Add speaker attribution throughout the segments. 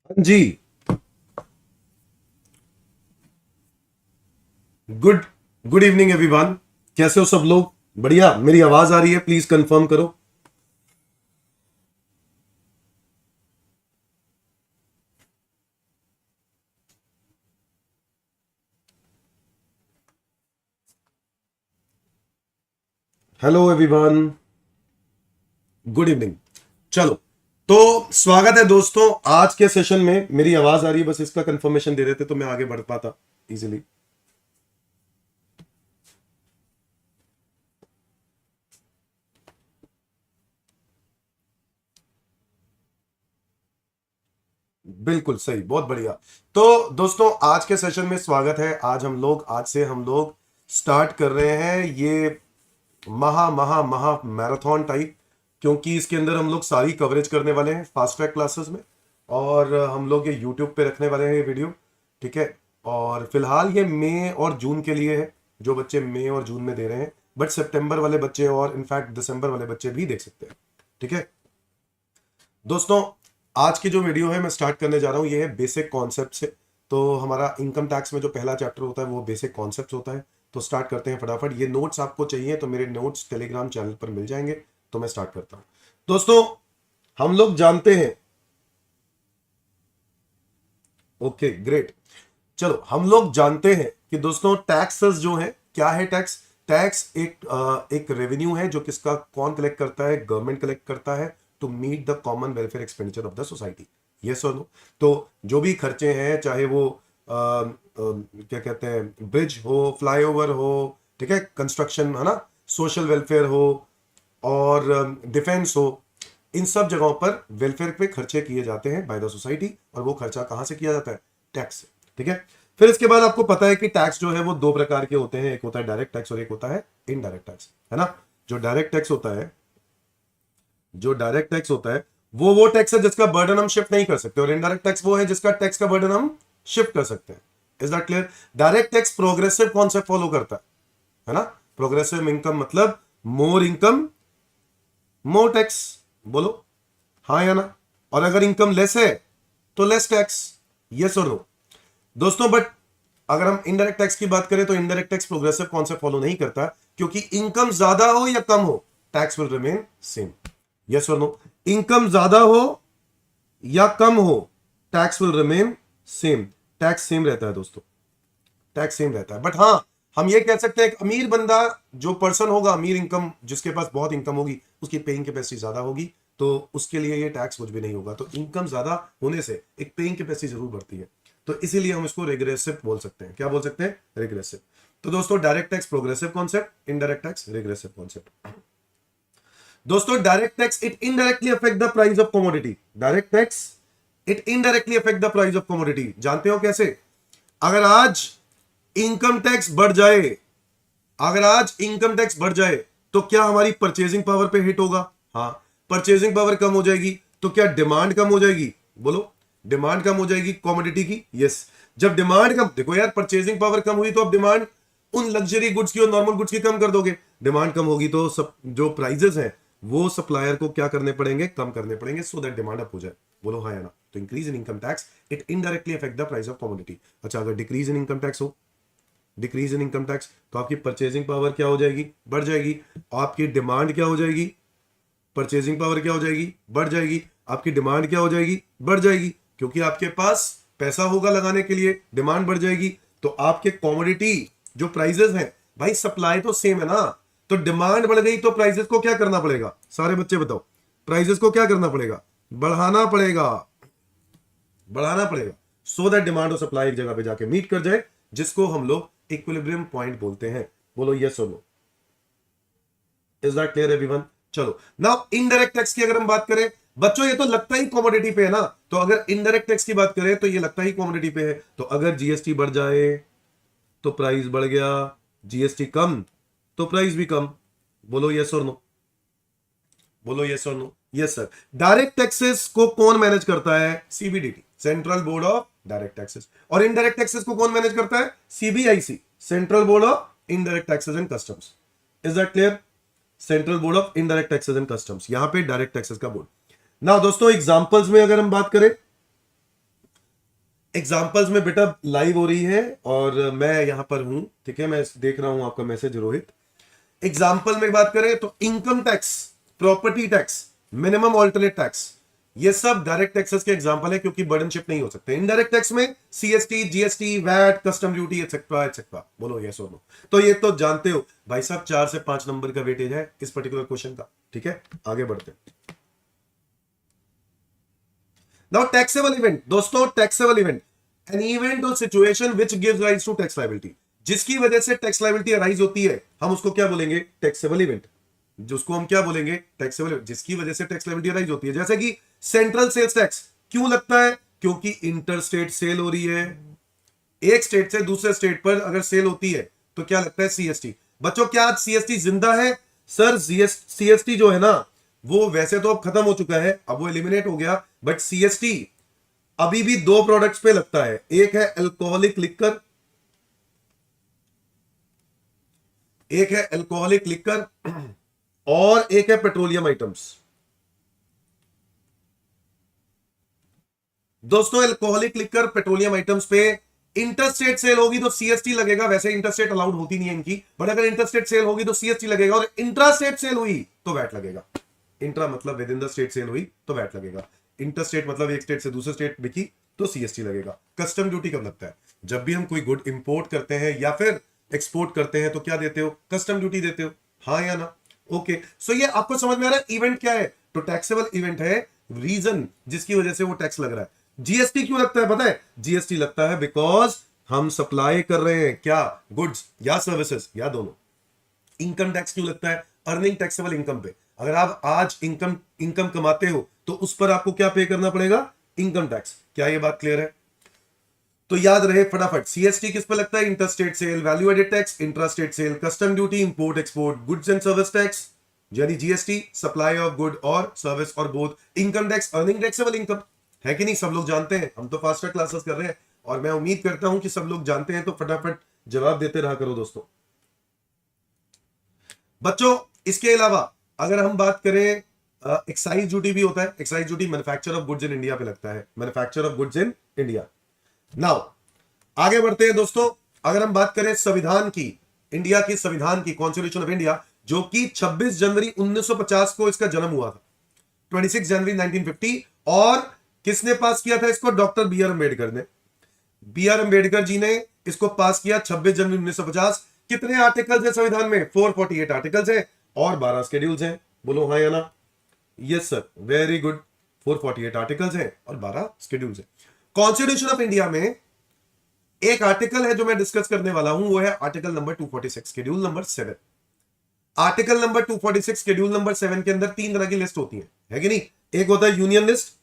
Speaker 1: जी। Good good evening everyone. कैसे हो सब लोग? बढ़िया। मेरी आवाज आ रही है? प्लीज कंफर्म करो। Hello everyone, good evening. चलो, तो स्वागत है दोस्तों आज के सेशन में। मेरी आवाज आ रही है? बस इसका कंफर्मेशन दे देते तो मैं आगे बढ़ पाता इजीली। बिल्कुल सही, बहुत बढ़िया। तो दोस्तों आज के सेशन में स्वागत है। आज से हम लोग स्टार्ट कर रहे हैं ये महा महा महा मैराथन टाइप, क्योंकि इसके अंदर हम लोग सारी कवरेज करने वाले हैं फास्ट ट्रैक क्लासेस में। और हम लोग ये यूट्यूब पे रखने वाले हैं ये वीडियो। ठीक है। और फिलहाल ये मई और जून के लिए है, जो बच्चे मई और जून में दे रहे हैं। बट सितंबर वाले बच्चे और इनफैक्ट दिसंबर वाले बच्चे भी देख सकते हैं। ठीक है दोस्तों, आज की जो वीडियो है मैं स्टार्ट करने जा रहा हूं, ये है बेसिक कॉन्सेप्ट से। तो हमारा इनकम टैक्स में जो पहला चैप्टर होता है वो बेसिक कॉन्सेप्ट होता है। तो स्टार्ट करते हैं फटाफट। ये नोट्स आपको चाहिए तो मेरे नोट्स टेलीग्राम चैनल पर मिल जाएंगे। तो मैं स्टार्ट करता हूं। दोस्तों, हम लोग जानते हैं। Okay great. चलो, हम लोग जानते हैं कि दोस्तों टैक्सेस जो है, क्या है टैक्स? टैक्स एक रेवेन्यू है जो किसका कौन कलेक्ट करता है? गवर्नमेंट कलेक्ट करता है to meet the common welfare expenditure of the society. Yes और नो? तो जो भी खर्चे हैं, चाहे वो क्या कहते हैं, ब्रिज हो, फ्लाईओवर हो, ठीक है, कंस्ट्रक्शन है ना, सोशल वेलफेयर हो और डिफेंस हो, इन सब जगहों पर वेलफेयर पे खर्चे किए जाते हैं बाय द सोसाइटी। और वो खर्चा कहां से किया जाता है? टैक्स से। ठीक है। फिर इसके बाद आपको पता है कि टैक्स जो है वो दो प्रकार के होते हैं, एक होता है डायरेक्ट टैक्स और एक होता है इनडायरेक्ट टैक्स, है ना। जो डायरेक्ट टैक्स होता है, जो डायरेक्ट टैक्स होता है वो टैक्स है जिसका बर्डन हम शिफ्ट नहीं कर सकते, और इनडायरेक्ट टैक्स वो है जिसका टैक्स का बर्डन हम शिफ्ट कर सकते हैं। Is that clear? Direct tax progressive concept follow करता है ना। प्रोग्रेसिव इनकम मतलब मोर इनकम मोर टैक्स। बोलो हाँ या ना। और अगर इनकम लेस है तो लेस टैक्स। यस और नो दोस्तों? बट अगर हम इनडायरेक्ट टैक्स की बात करें तो indirect tax progressive concept follow नहीं करता, क्योंकि इनकम ज्यादा हो या कम हो, tax will remain same. Yes और नो? इनकम ज्यादा हो या कम हो, tax will remain same. Tax same रहता है दोस्तों, टैक्स सेम रहता है। बट हाँ, हम ये कह सकते हैं एक अमीर बंदा, जो पर्सन होगा अमीर इनकम, जिसके पास बहुत इनकम होगी, उसकी पेइंग कैपेसिटी ज्यादा होगी, तो उसके लिए ये टैक्स कुछ भी नहीं होगा। तो इनकम ज्यादा होने से एक पेइंग कैपेसिटी जरूर बढ़ती है। तो इसीलिए हम इसको रिग्रेसिव बोल सकते हैं। क्या बोल सकते हैं? रिग्रेसिव। तो दोस्तों direct tax progressive concept, indirect tax regressive concept. दोस्तों direct tax it indirectly affect the price of commodity. Direct tax it indirectly affect the price of commodity. जानते हो कैसे? अगर आज इनकम टैक्स बढ़ जाए, अगर आज इनकम टैक्स बढ़ जाए तो क्या हमारी परचेजिंग पावर पे हिट होगा? हाँ। परचेजिंग पावर कम हो जाएगी तो क्या डिमांड कम हो जाएगी? बोलो, डिमांड कम हो जाएगी कमोडिटी की। यस। जब डिमांड कम, देखो यार, परचेजिंग पावर कम हुई तो अब डिमांड उन लग्जरी गुड्स की और नॉर्मल गुड्स की कम कर दोगे। डिमांड कम होगी तो सब जो प्राइजेस हैं वो सप्लायर को क्या करने पड़ेंगे? कम करने पड़ेंगे, सो दैट डिमांड अप हो जाए। बोलो हाँ या ना? तो increase in income tax it indirectly affect the price of commodity. अच्छा, अगर डिक्रीज इन इनकम टैक्स हो, डिक्रीज इन इनकम टैक्स, तो आपकी परचेजिंग पावर क्या हो जाएगी? बढ़ जाएगी। आपकी डिमांड क्या हो जाएगी? परचेजिंग पावर क्या हो जाएगी? बढ़ जाएगी। आपकी डिमांड क्या हो जाएगी? बढ़ जाएगी, क्योंकि आपके पास पैसा होगा लगाने के लिए, डिमांड बढ़ जाएगी। तो आपके कॉमोडिटी जो प्राइजेस हैं, भाई सप्लाई तो सेम है ना, तो डिमांड बढ़ गई तो प्राइजेस को क्या करना पड़ेगा? सारे बच्चे बताओ, प्राइजेस को क्या करना पड़ेगा? बढ़ाना पड़ेगा, बढ़ाना पड़ेगा, सो दैट डिमांड और सप्लाई एक जगह पे जाके मीट कर जाए, जिसको हम लोग इक्विलिब्रियम पॉइंट बोलते हैं। बोलो यस और no? Is that clear everyone? चलो, नाउ इनडायरेक्ट टैक्स की अगर हम बात करें, बच्चों ये तो लगता ही कमोडिटी पे है ना, तो अगर इनडायरेक्ट टैक्स की बात करें तो ये लगता ही कमोडिटी पे है। तो अगर जीएसटी बढ़ जाए तो प्राइस बढ़ गया, जीएसटी कम तो प्राइस भी कम। बोलो यस और नो? बोलो यस और no? Yes sir. Direct taxes को कौन मैनेज करता है? CBDT, central board of direct taxes. और इनडायरेक्ट टैक्सेस को कौन मैनेज करता है? CBIC, central board of indirect taxes and customs. Is that clear? Central board of indirect taxes and customs, यहां पे डायरेक्ट टैक्सेस का बोर्ड। ना दोस्तों एग्जांपल्स में अगर हम बात करें, एग्जाम्पल्स में बेटा लाइव हो रही है और मैं यहां पर हूं, ठीक है, मैं देख रहा हूं आपका मैसेज रोहित। एग्जाम्पल में बात करें तो income tax, property tax, minimum alternate tax, ये सब डायरेक्ट टैक्सेस के एग्जांपल है क्योंकि बर्डनशिप नहीं हो सकते। इनडायरेक्ट टैक्स में CST, GST, VAT, custom duty etcetera etcetera. बोलो यस और नो। तो ये तो जानते हो भाई साहब, 4 से 5 नंबर का वेटेज है इस पर्टिकुलर क्वेश्चन का, ठीक है। आगे बढ़ते हैं। नाउ टैक्सेबल इवेंट, दोस्तों टैक्सेबल इवेंट, एन इवेंट और situation which gives rise to tax liability, जिसकी वजह से टैक्स लायबिलिटी अराइज होती है, हम उसको क्या बोलेंगे? Taxable event. जिसको हम क्या बोलेंगे? टैक्सेबल, जिसकी वजह से टैक्स लायबिलिटी अराइज होती है। जैसे कि सेंट्रल सेल्स टैक्स क्यों लगता है? क्योंकि इंटर स्टेट सेल हो रही है, एक स्टेट से दूसरे स्टेट पर अगर सेल होती है तो क्या लगता है? सीएसटी। बच्चों क्या आज सीएसटी जिंदा है? सर सीएसटी जो है ना, वो वैसे तो अब खत्म हो चुका है, अब वो एलिमिनेट हो गया, बट सीएसटी अभी भी 2 प्रोडक्ट्स पे लगता है। एक है अल्कोहलिक लिक्कर, एक है अल्कोहलिक लिक्कर और एक है पेट्रोलियम आइटम्स। दोस्तों अल्कोहलिक लिक्कर, पेट्रोलियम आइटम्स पे इंटरस्टेट सेल होगी तो सीएसटी लगेगा। वैसे इंटरस्टेट अलाउड होती नहीं है इनकी, बट अगर इंटरस्टेट सेल होगी तो सीएसटी लगेगा, और इंट्रास्टेट सेल हुई तो वैट लगेगा। इंट्रा मतलब within the state sale हुई तो वैट लगेगा। इंटरस्टेट मतलब एक स्टेट से दूसरे स्टेट बिकी तो सीएसटी लगेगा। कस्टम ड्यूटी कब लगता है? जब भी हम कोई गुड इंपोर्ट करते हैं या फिर एक्सपोर्ट करते हैं तो क्या देते हो? कस्टम ड्यूटी देते हो, हाँ या ना? ओके, सो ये आपको समझ में आ रहा है इवेंट क्या है? तो टैक्सेबल इवेंट है रीजन जिसकी वजह से वो टैक्स लग रहा है। जीएसटी क्यों लगता है पता है? जीएसटी लगता है बिकॉज हम सप्लाई कर रहे हैं क्या? गुड्स या सर्विसेज या दोनों। इनकम टैक्स क्यों लगता है? अर्निंग टैक्सेबल इनकम पे। अगर आप आज इनकम कमाते हो तो उस पर आपको क्या पे करना पड़ेगा? Income tax. क्या ये बात क्लियर है? तो याद रहे फटाफट, सीएसटी किस पे लगता है? Interstate sale, value added tax, intrastate sale, custom duty, import export, goods and service tax यानी जीएसटी, सप्लाई ऑफ गुड और सर्विस, और both income tax, earning taxable income. है कि नहीं? सब लोग जानते हैं, हम तो फास्टर क्लासेस कर रहे हैं और मैं उम्मीद करता हूं कि सब लोग जानते हैं, तो फटाफट जवाब देते रहा करो दोस्तों। बच्चों इसके अलावा अगर हम बात करें, एक्साइज ड्यूटी भी होता है। Excise duty manufacture of goods in India पे लगता है, manufacture of goods in India. Now आगे बढ़ते हैं दोस्तों। अगर हम बात करें संविधान की, इंडिया की संविधान की, कॉन्स्टिट्यूशन ऑफ इंडिया, जो कि 26 जनवरी 1950 को इसका जन्म हुआ था, 26 जनवरी 1950। और किसने पास किया था इसको? डॉक्टर बी आर अम्बेडकर ने। बी आर अम्बेडकर जी ने इसको पास किया 26 जनवरी 1950। कितने आर्टिकल्स हैं संविधान में? 448 आर्टिकल्स हैं और 12 शेड्यूल्स हैं। बोलो हाँ या ना? Yes sir, very good. 448 articles हैं और 12 शेड्यूल्स हैं। कॉन्स्टिट्यूशन ऑफ इंडिया में एक आर्टिकल है जो मैं डिस्कस करने वाला हूं, वो है article number 246, schedule number 7। Article number 246 schedule number 7 के अंदर 3 तरह की लिस्ट होती है कि नहीं? एक होता है यूनियन लिस्ट,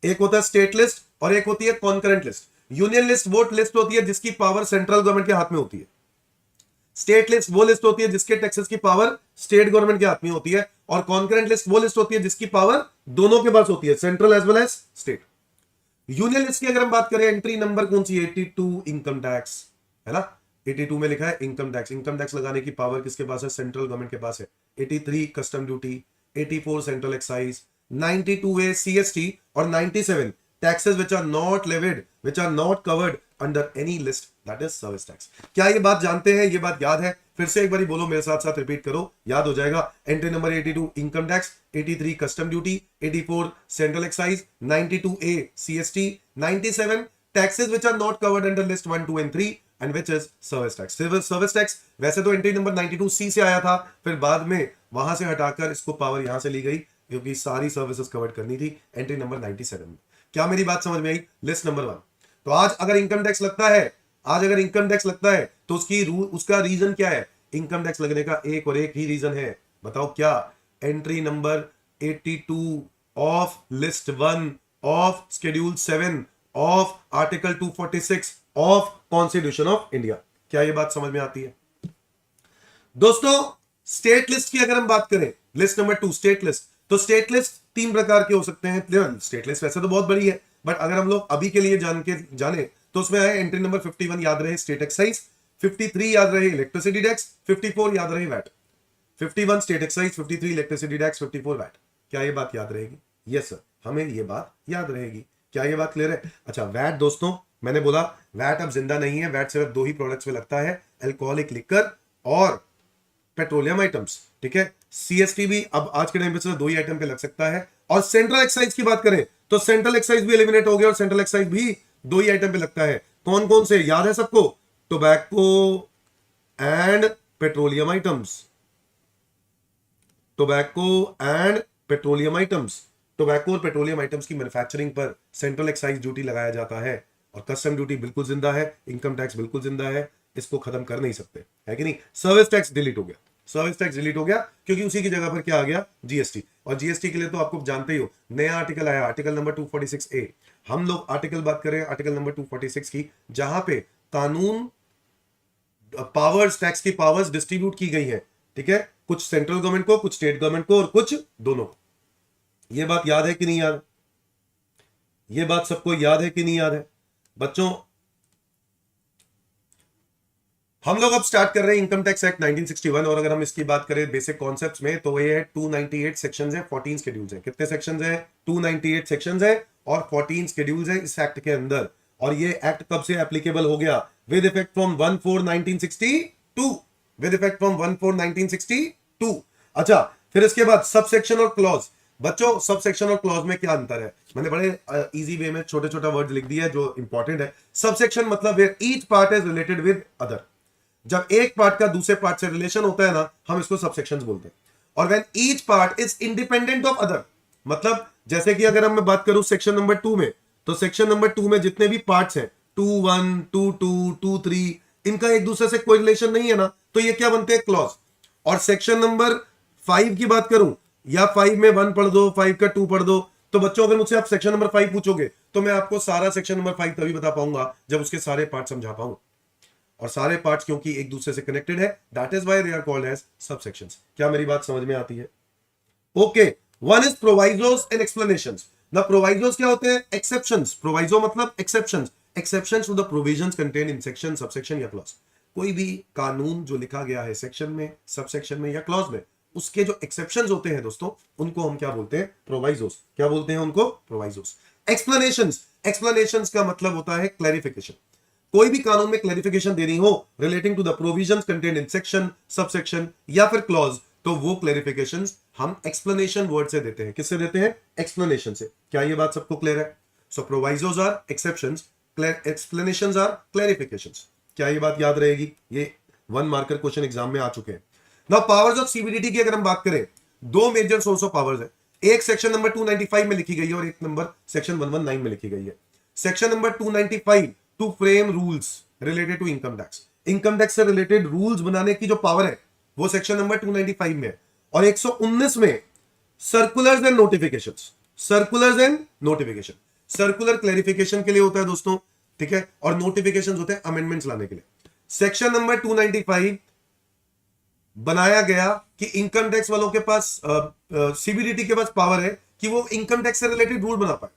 Speaker 1: एक होता है स्टेट लिस्ट और एक होती है कॉन्करेंट लिस्ट। यूनियन लिस्ट वो लिस्ट होती है जिसकी पावर सेंट्रल गवर्नमेंट के हाथ में होती है। स्टेट लिस्ट वो लिस्ट होती है जिसके टैक्सेस की पावर स्टेट गवर्नमेंट के हाथ में होती है। और कॉन्करेंट लिस्ट वो लिस्ट होती है जिसकी पावर दोनों के पास होती है, central as well as state. Union list की अगर हम बात करें, एंट्री नंबर कौन सी? 82 इनकम टैक्स, है ना? 82 में लिखा है इनकम टैक्स। इनकम टैक्स लगाने की पावर किसके पास है? सेंट्रल गवर्नमेंट के पास है। 83 custom duty, 84 central excise, 92A CST और 97 taxes which are not levied, which are not covered under any list, that is service tax. क्या ये बात जानते हैं? ये बात याद है? फिर से एक बार बोलो, मेरे साथ साथ रिपीट करो, याद हो जाएगा। Entry number 82 income tax, 83 custom duty, 84 central excise, 92A CST, 97 taxes which are not covered under list 1, 2 and 3 and which is service tax. Service tax वैसे तो एंट्री नंबर 92C से आया था, फिर बाद में वहां से हटाकर इसको पावर यहां से ली गई क्योंकि सारी सर्विसेज कवर करनी थी एंट्री नंबर 97 में। क्या मेरी बात समझ में आई? List number 1। तो आज अगर इनकम टैक्स लगता है, आज अगर इनकम टैक्स लगता है तो उसका रीजन क्या है? इनकम टैक्स लगने का एक और एक ही रीजन है, बताओ क्या? Entry number 82 of list 1 of schedule 7 of article 246 of constitution of India. क्या ये बात समझ में आती है दोस्तों? स्टेट लिस्ट की अगर हम बात करें, लिस्ट नंबर 2 स्टेट लिस्ट, तो स्टेट लिस्ट 3 प्रकार के हो सकते हैं। स्टेट लिस्ट वैसे तो बहुत बड़ी है, बट अगर हम लोग अभी के लिए जाने तो उसमें आए एंट्री नंबर 51 याद रहे स्टेट एक्साइज, 53 याद रहे इलेक्ट्रिसिटी टैक्स, 54 याद रहे VAT. 51 state excise, 53 electricity tax, 54 VAT. क्या ये बात याद रहेगी? यस सर, हमें ये बात याद रहेगी। क्या ये बात क्लियर है? अच्छा, वैट दोस्तों, मैंने बोला वैट अब जिंदा नहीं है, वैट सिर्फ दो ही प्रोडक्ट्स में लगता है, अल्कोहलिक लिकर और पेट्रोलियम आइटम्स, ठीक है। सीएसटी भी अब आज के टाइम पे सिर्फ दो ही आइटम पे लग सकता है। और सेंट्रल एक्साइज की बात करें तो सेंट्रल एक्साइज भी एलिमिनेट हो गया और सेंट्रल एक्साइज भी दो ही आइटम पे लगता है। कौन कौन से याद है सबको? Tobacco and petroleum items, tobacco and petroleum items. Tobacco और पेट्रोलियम आइटम्स की मैन्युफैक्चरिंग पर सेंट्रल एक्साइज ड्यूटी लगाया जाता है और कस्टम ड्यूटी बिल्कुल जिंदा है, इनकम टैक्स बिल्कुल जिंदा है, इसको खत्म कर नहीं सकते, है कि नहीं। सर्विस टैक्स डिलीट हो गया, सर्विस टैक्स डिलीट हो गया क्योंकि उसी की जगह पर क्या आ गया? जीएसटी। और जीएसटी के लिए तो आपको जानते ही हो, नया आर्टिकल आया, आर्टिकल नंबर 246A। हम लोग आर्टिकल बात करें आर्टिकल नंबर 246 की, जहां पे कानून पावर्स, टैक्स की पावर्स डिस्ट्रीब्यूट की गई है, ठीक है, कुछ सेंट्रल गवर्नमेंट को, कुछ स्टेट गवर्नमेंट को और कुछ दोनों को। ये बात याद है कि नहीं याद? ये बात सबको याद है कि नहीं याद है बच्चों? हम लोग अब स्टार्ट कर रहे हैं इनकम टैक्स एक्ट 1961 और अगर हम इसकी बात करें बेसिक कॉन्सेप्ट्स में तो ये है 298 सेक्शंस हैं, 14 शेड्यूल्स हैं। कितने सेक्शंस हैं? 298 सेक्शंस हैं और 14 शेड्यूल्स हैं इस एक्ट के अंदर। और ये एक्ट कब से एप्लीकेबल हो गया? With effect from 1/4/1962, with effect from 1/4/1962। अच्छा, फिर इसके बाद सब सेक्शन और क्लॉज। बच्चों, सब सेक्शन और क्लॉज में क्या अंतर है? मैंने बड़े इजी वे में छोटे छोटा वर्ड लिख दिया है जो इंपॉर्टेंट है। सब सेक्शन मतलब each part is related with other. जब एक पार्ट का दूसरे पार्ट से रिलेशन होता है ना, हम इसको सबसेक्शंस बोलते हैं। और when each part is independent of other, मतलब जैसे कि अगर हम मैं बात करूं सेक्शन नंबर 2 में, तो सेक्शन नंबर 2 में जितने भी पार्ट्स हैं 2(1), 2(2), 2(3), इनका एक दूसरे से कोई रिलेशन नहीं है ना, तो ये क्या बनते हैं? क्लॉज। और सेक्शन नंबर 5 की बात करूं, या 5 में 1 पढ़ दो, 5 का 2 पढ़ दो, तो बच्चों अगर मुझसे आप सेक्शन नंबर 5 पूछोगे तो मैं आपको सारा सेक्शन नंबर 5 तभी बता पाऊंगा जब उसके सारे पार्ट समझा पाऊंगा। और सारे पार्ट्स क्योंकि एक दूसरे से कनेक्टेड है, that is why they are called as subsections. क्या मेरी बात समझ में आती है? Okay, one is provisos and explanations. ना प्रोवाइजोस क्या होते हैं? एक्सेप्शंस। प्रोवाइजो मतलब exceptions, exceptions to the provisions contain in section, subsection या क्लॉज। कोई भी कानून जो लिखा गया है सेक्शन में, सबसेक्शन में या क्लॉज में, उसके जो एक्सेप्शंस होते हैं दोस्तों, उनको हम क्या बोलते हैं? प्रोवाइजोस। क्या बोलते हैं उनको? प्रोवाइजोस। एक्सप्लेनेशंस, एक्सप्लेनेशंस का मतलब होता है क्लैरिफिकेशन। कोई भी कानून में क्लैरिफिकेशन देनी हो relating to the provisions contained in section, subsection या फिर क्लॉज, तो वो क्लैरिफिकेशंस हम एक्सप्लेनेशन वर्ड से देते हैं। किससे देते हैं? एक्सप्लेनेशन से। क्या ये बात सबको क्लियर है? So provisos are exceptions, explanations are clarifications. क्या ये बात याद रहेगी? ये 1 मार्कर क्वेश्चन एग्जाम में आ चुके हैं। नाउ पावर्स ऑफ सीबीडीटी की अगर हम बात करें, दो मेजर सोर्स ऑफ पावर्स है। एक सेक्शन नंबर 295 में लिखी गई है और एक नंबर सेक्शन 119 में लिखी गई है। Section number 295 to frame rules related to income tax, income tax से रिलेटेड रूल्स बनाने की जो पावर है वो सेक्शन नंबर 295 में है। और 119 में circulars and notifications, circulars and notification. Circular clarification के लिए होता है दोस्तों, ठीक है, और नोटिफिकेशंस होते हैं अमेंडमेंट्स लाने के लिए। सेक्शन नंबर 295 बनाया गया कि इनकम टैक्स वालों के पास, सीबीडीटी के पास पावर है कि वो इनकम टैक्स से रिलेटेड रूल बना पाए।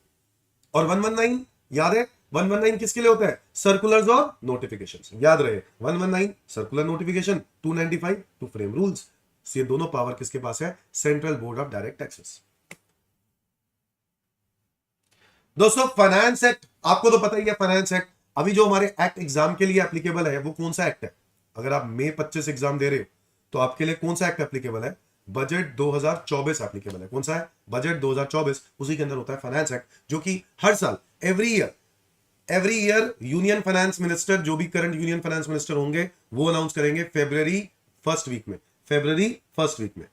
Speaker 1: और 119 याद है? 119 किसके लिए होता है? सर्कुलर्स और नोटिफिकेशंस। याद रहे, 119 circular notification, 295 to frame rules. ये दोनों पावर किसके पास है? Central board of direct taxes. दोस्तों फाइनेंस एक्ट आपको तो पता ही है। फाइनेंस एक्ट अभी जो हमारे एक्ट एग्जाम के लिए एप्लीकेबल है वो कौन सा एक्ट है? अगर आप मई 25 एग्जाम दे रहे हो तो आपके लिए कौन सा एक्ट एप्लीकेबल है? बजट 2024 एप्लीकेबल है। कौन सा है? बजट 2024। उसी के अंदर होता है फाइनेंस एक्ट, जो कि हर साल every year union finance minister, जो भी करंट यूनियन फाइनेंस मिनिस्टर होंगे, वो अनाउंस करेंगे फरवरी फर्स्ट वीक में।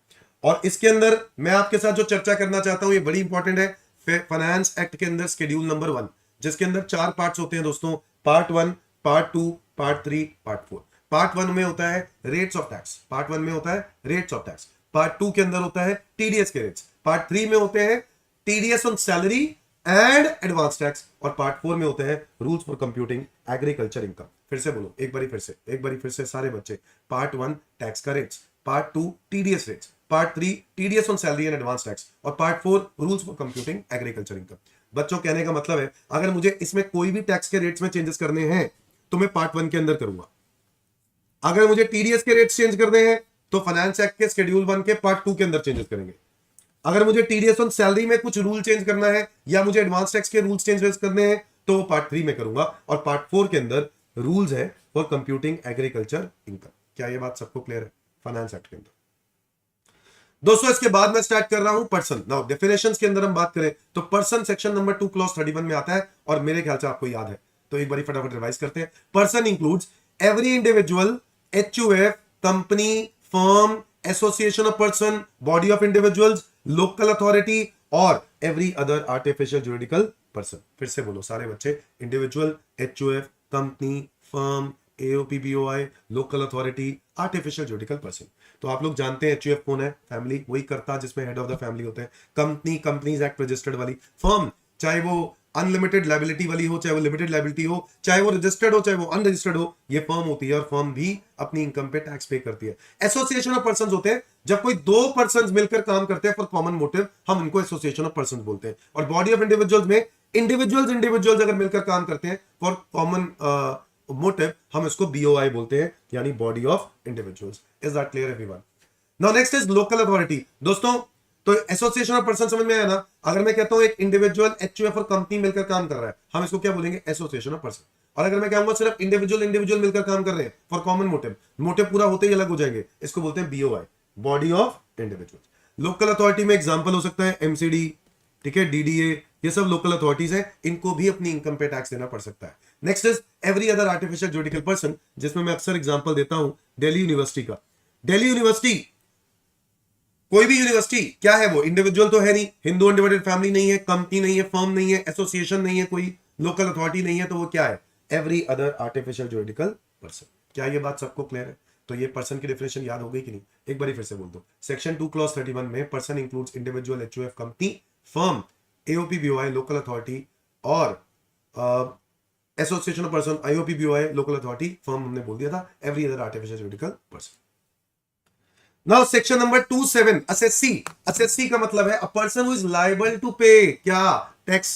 Speaker 1: और इसके अंदर मैं आपके साथ जो चर्चा करना चाहता हूं ये बड़ी इंपॉर्टेंट है। फाइनेंस एक्ट के अंदर शेड्यूल नंबर 1, जिसके अंदर 4 पार्ट्स होते हैं दोस्तों, part 1, part 2, part 3, part 4। Part 1 में होता है रेट्स ऑफ टैक्स, पार्ट 1 में होता है रेट्स ऑफ टैक्स। पार्ट 2 के अंदर होता है टीडीएस के रेट्स। पार्ट 3 में होते हैं TDS on salary and advance tax. और पार्ट 4 में होते हैं rules for computing agriculture income. फिर से बोलो, एक बारी फिर से सारे बच्चे। पार्ट 1 टैक्स का rates, part 2 TDS rates, part 3 TDS on salary and advance tax, और part 4 rules for computing agriculture income. बच्चों कहने का मतलब है अगर मुझे इसमें कोई भी टैक्स के रेट्स में चेंजेस करने हैं तो मैं पार्ट 1 के अंदर करूंगा। अगर मुझे टीडीएस के रेट्स चेंज करने हैं तो फाइनेंस एक्ट के शेड्यूल 1 के पार्ट 2 के अंदर चेंजेस करेंगे। अगर मुझे टीडीएस ऑन सैलरी में कुछ रूल चेंज करना है या मुझे एडवांस टैक्स के रूल्स चेंज करने हैं तो पार्ट 3 में करूंगा, और पार्ट 4 के अंदर रूल्स है फॉर कंप्यूटिंग एग्रीकल्चर इनकम। क्या ये बात सबको क्लियर है फाइनेंस एक्ट के अंदर? दोस्तों इसके बाद मैं स्टार्ट कर रहा हूं पर्सन। नाउ डेफिनेशंस के अंदर हम बात करें तो पर्सन सेक्शन नंबर 2 क्लॉज 31 में आता है, और मेरे ख्याल से आपको याद है, तो एक बार फटाफट रिवाइज करते हैं। Person includes every individual, HUF, company, firm, association of person, body of individuals, local authority और every other artificial juridical person. फिर से बोलो सारे बच्चे, individual, HUF, company, firm, AOPBOI, local authority, artificial juridical person. तो आप लोग जानते हैं एचयूएफ कौन है, फैमिली, वही करता जिसमें हेड ऑफ द फैमिली होते हैं। कंपनी, कंपनीज एक्ट रजिस्टर्ड वाली। फर्म, चाहे वो अनलिमिटेड लायबिलिटी वाली हो, चाहे वो लिमिटेड लायबिलिटी हो, चाहे वो रजिस्टर्ड हो, चाहे वो अनरजिस्टर्ड हो, ये फर्म होती है और फर्म भी अपनी इनकम पे टैक्स पे करती है। एसोसिएशन ऑफ पर्संस होते हैं जब कोई दो पर्संस मिलकर काम करते हैं फॉर कॉमन मोटिव, हम उनको एसोसिएशन ऑफ पर्संस बोलते हैं। और बॉडी ऑफ इंडिविजुअल्स में इंडिविजुअल्स अगर मिलकर काम करते हैं फॉर कॉमन मोटिव, हम इसको बीओआई बोलते हैं, यानी body of individuals. Is that clear everyone? Now next is local authority. दोस्तों तो एसोसिएशन ऑफ पर्सन समझ में आया ना? अगर मैं कहता हूं एक इंडिविजुअल, एचयूएफ और कंपनी मिलकर काम कर रहा है, हम इसको क्या बोलेंगे? Association of person. और अगर मैं कहूंगा सिर्फ इंडिविजुअल मिलकर काम कर रहे हैं फॉर कॉमन मोटिव, मोटिव पूरा होते ही अलग हो जाएंगे, इसको बोलते हैं BOI, body of individual. Local authority में एग्जांपल हो सकता है एमसीडी, ठीक है, डीडीए, ये सब लोकल अथॉरिटीज हैं, इनको भी अपनी इनकम पे टैक्स देना पड़ सकता है। Next is every other artificial juridical person, जिसमें मैं अक्सर एग्जांपल देता हूं दिल्ली यूनिवर्सिटी का। दिल्ली यूनिवर्सिटी, कोई भी यूनिवर्सिटी क्या है वो? इंडिविजुअल तो है नहीं, हिंदू अनडिवाइडेड फैमिली नहीं है, कंपनी नहीं है, फर्म नहीं है, एसोसिएशन नहीं है, कोई लोकल अथॉरिटी नहीं है, तो वो क्या है? Every other artificial juridical person. क्या ये बात सबको क्लियर है? तो ये पर्सन की डेफिनेशन याद हो गई कि नहीं? एक बार फिर से बोल दो। सेक्शन 2 क्लॉज 31 में person includes individual, HUF, company, firm, AOPBOI, local authority और association of person, IOPBOI, local authority, firm हमने बोल दिया था, every other artificial juridical person. Now section number 27 assessee. Assessee का मतलब है a person who is liable to pay क्या? Tax,